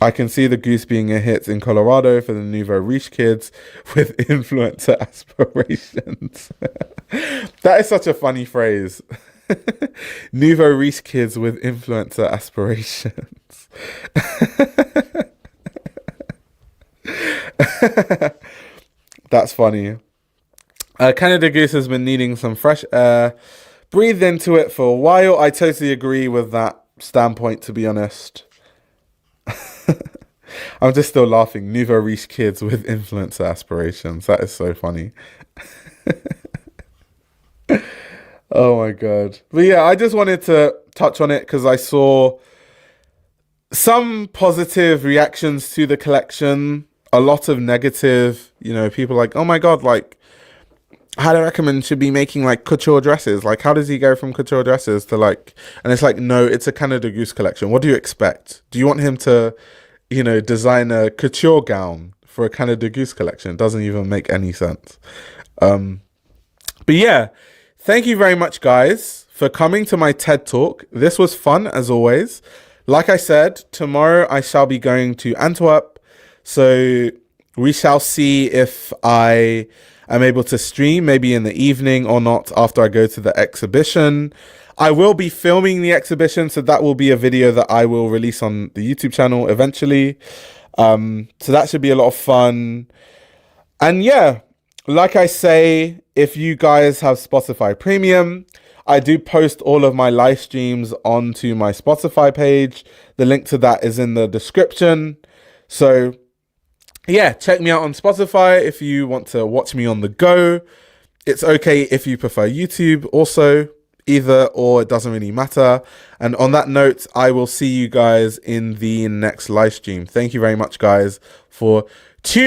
S1: I can see the Goose being a hit in Colorado for the nouveau riche kids with influencer aspirations. That is such a funny phrase. Nouveau riche kids with influencer aspirations. That's funny. Canada Goose has been needing some fresh air. Breathed into it for a while. I totally agree with that standpoint, to be honest. I'm just still laughing. Nouveau riche kids with influencer aspirations. That is so funny. Oh my God. But yeah, I just wanted to touch on it because I saw some positive reactions to the collection. A lot of negative, people like, oh my God, like, Haider Ackermann should be making like couture dresses. Like, how does he go from couture dresses to like, and it's like, no, it's a Canada Goose collection. What do you expect? Do you want him to, design a couture gown for a Canada Goose collection? It doesn't even make any sense. But yeah, thank you very much, guys, for coming to my TED Talk. This was fun, as always. Like I said, tomorrow I shall be going to Antwerp. So we shall see if I am able to stream maybe in the evening or not after I go to the exhibition. I will be filming the exhibition, so that will be a video that I will release on the YouTube channel eventually. So that should be a lot of fun. And yeah, like I say, if you guys have Spotify Premium, I do post all of my live streams onto my Spotify page. The link to that is in the description. So yeah, check me out on Spotify if you want to watch me on the go. It's okay if you prefer YouTube also, either or, it doesn't really matter. And on that note, I will see you guys in the next live stream. Thank you very much, guys, for tuning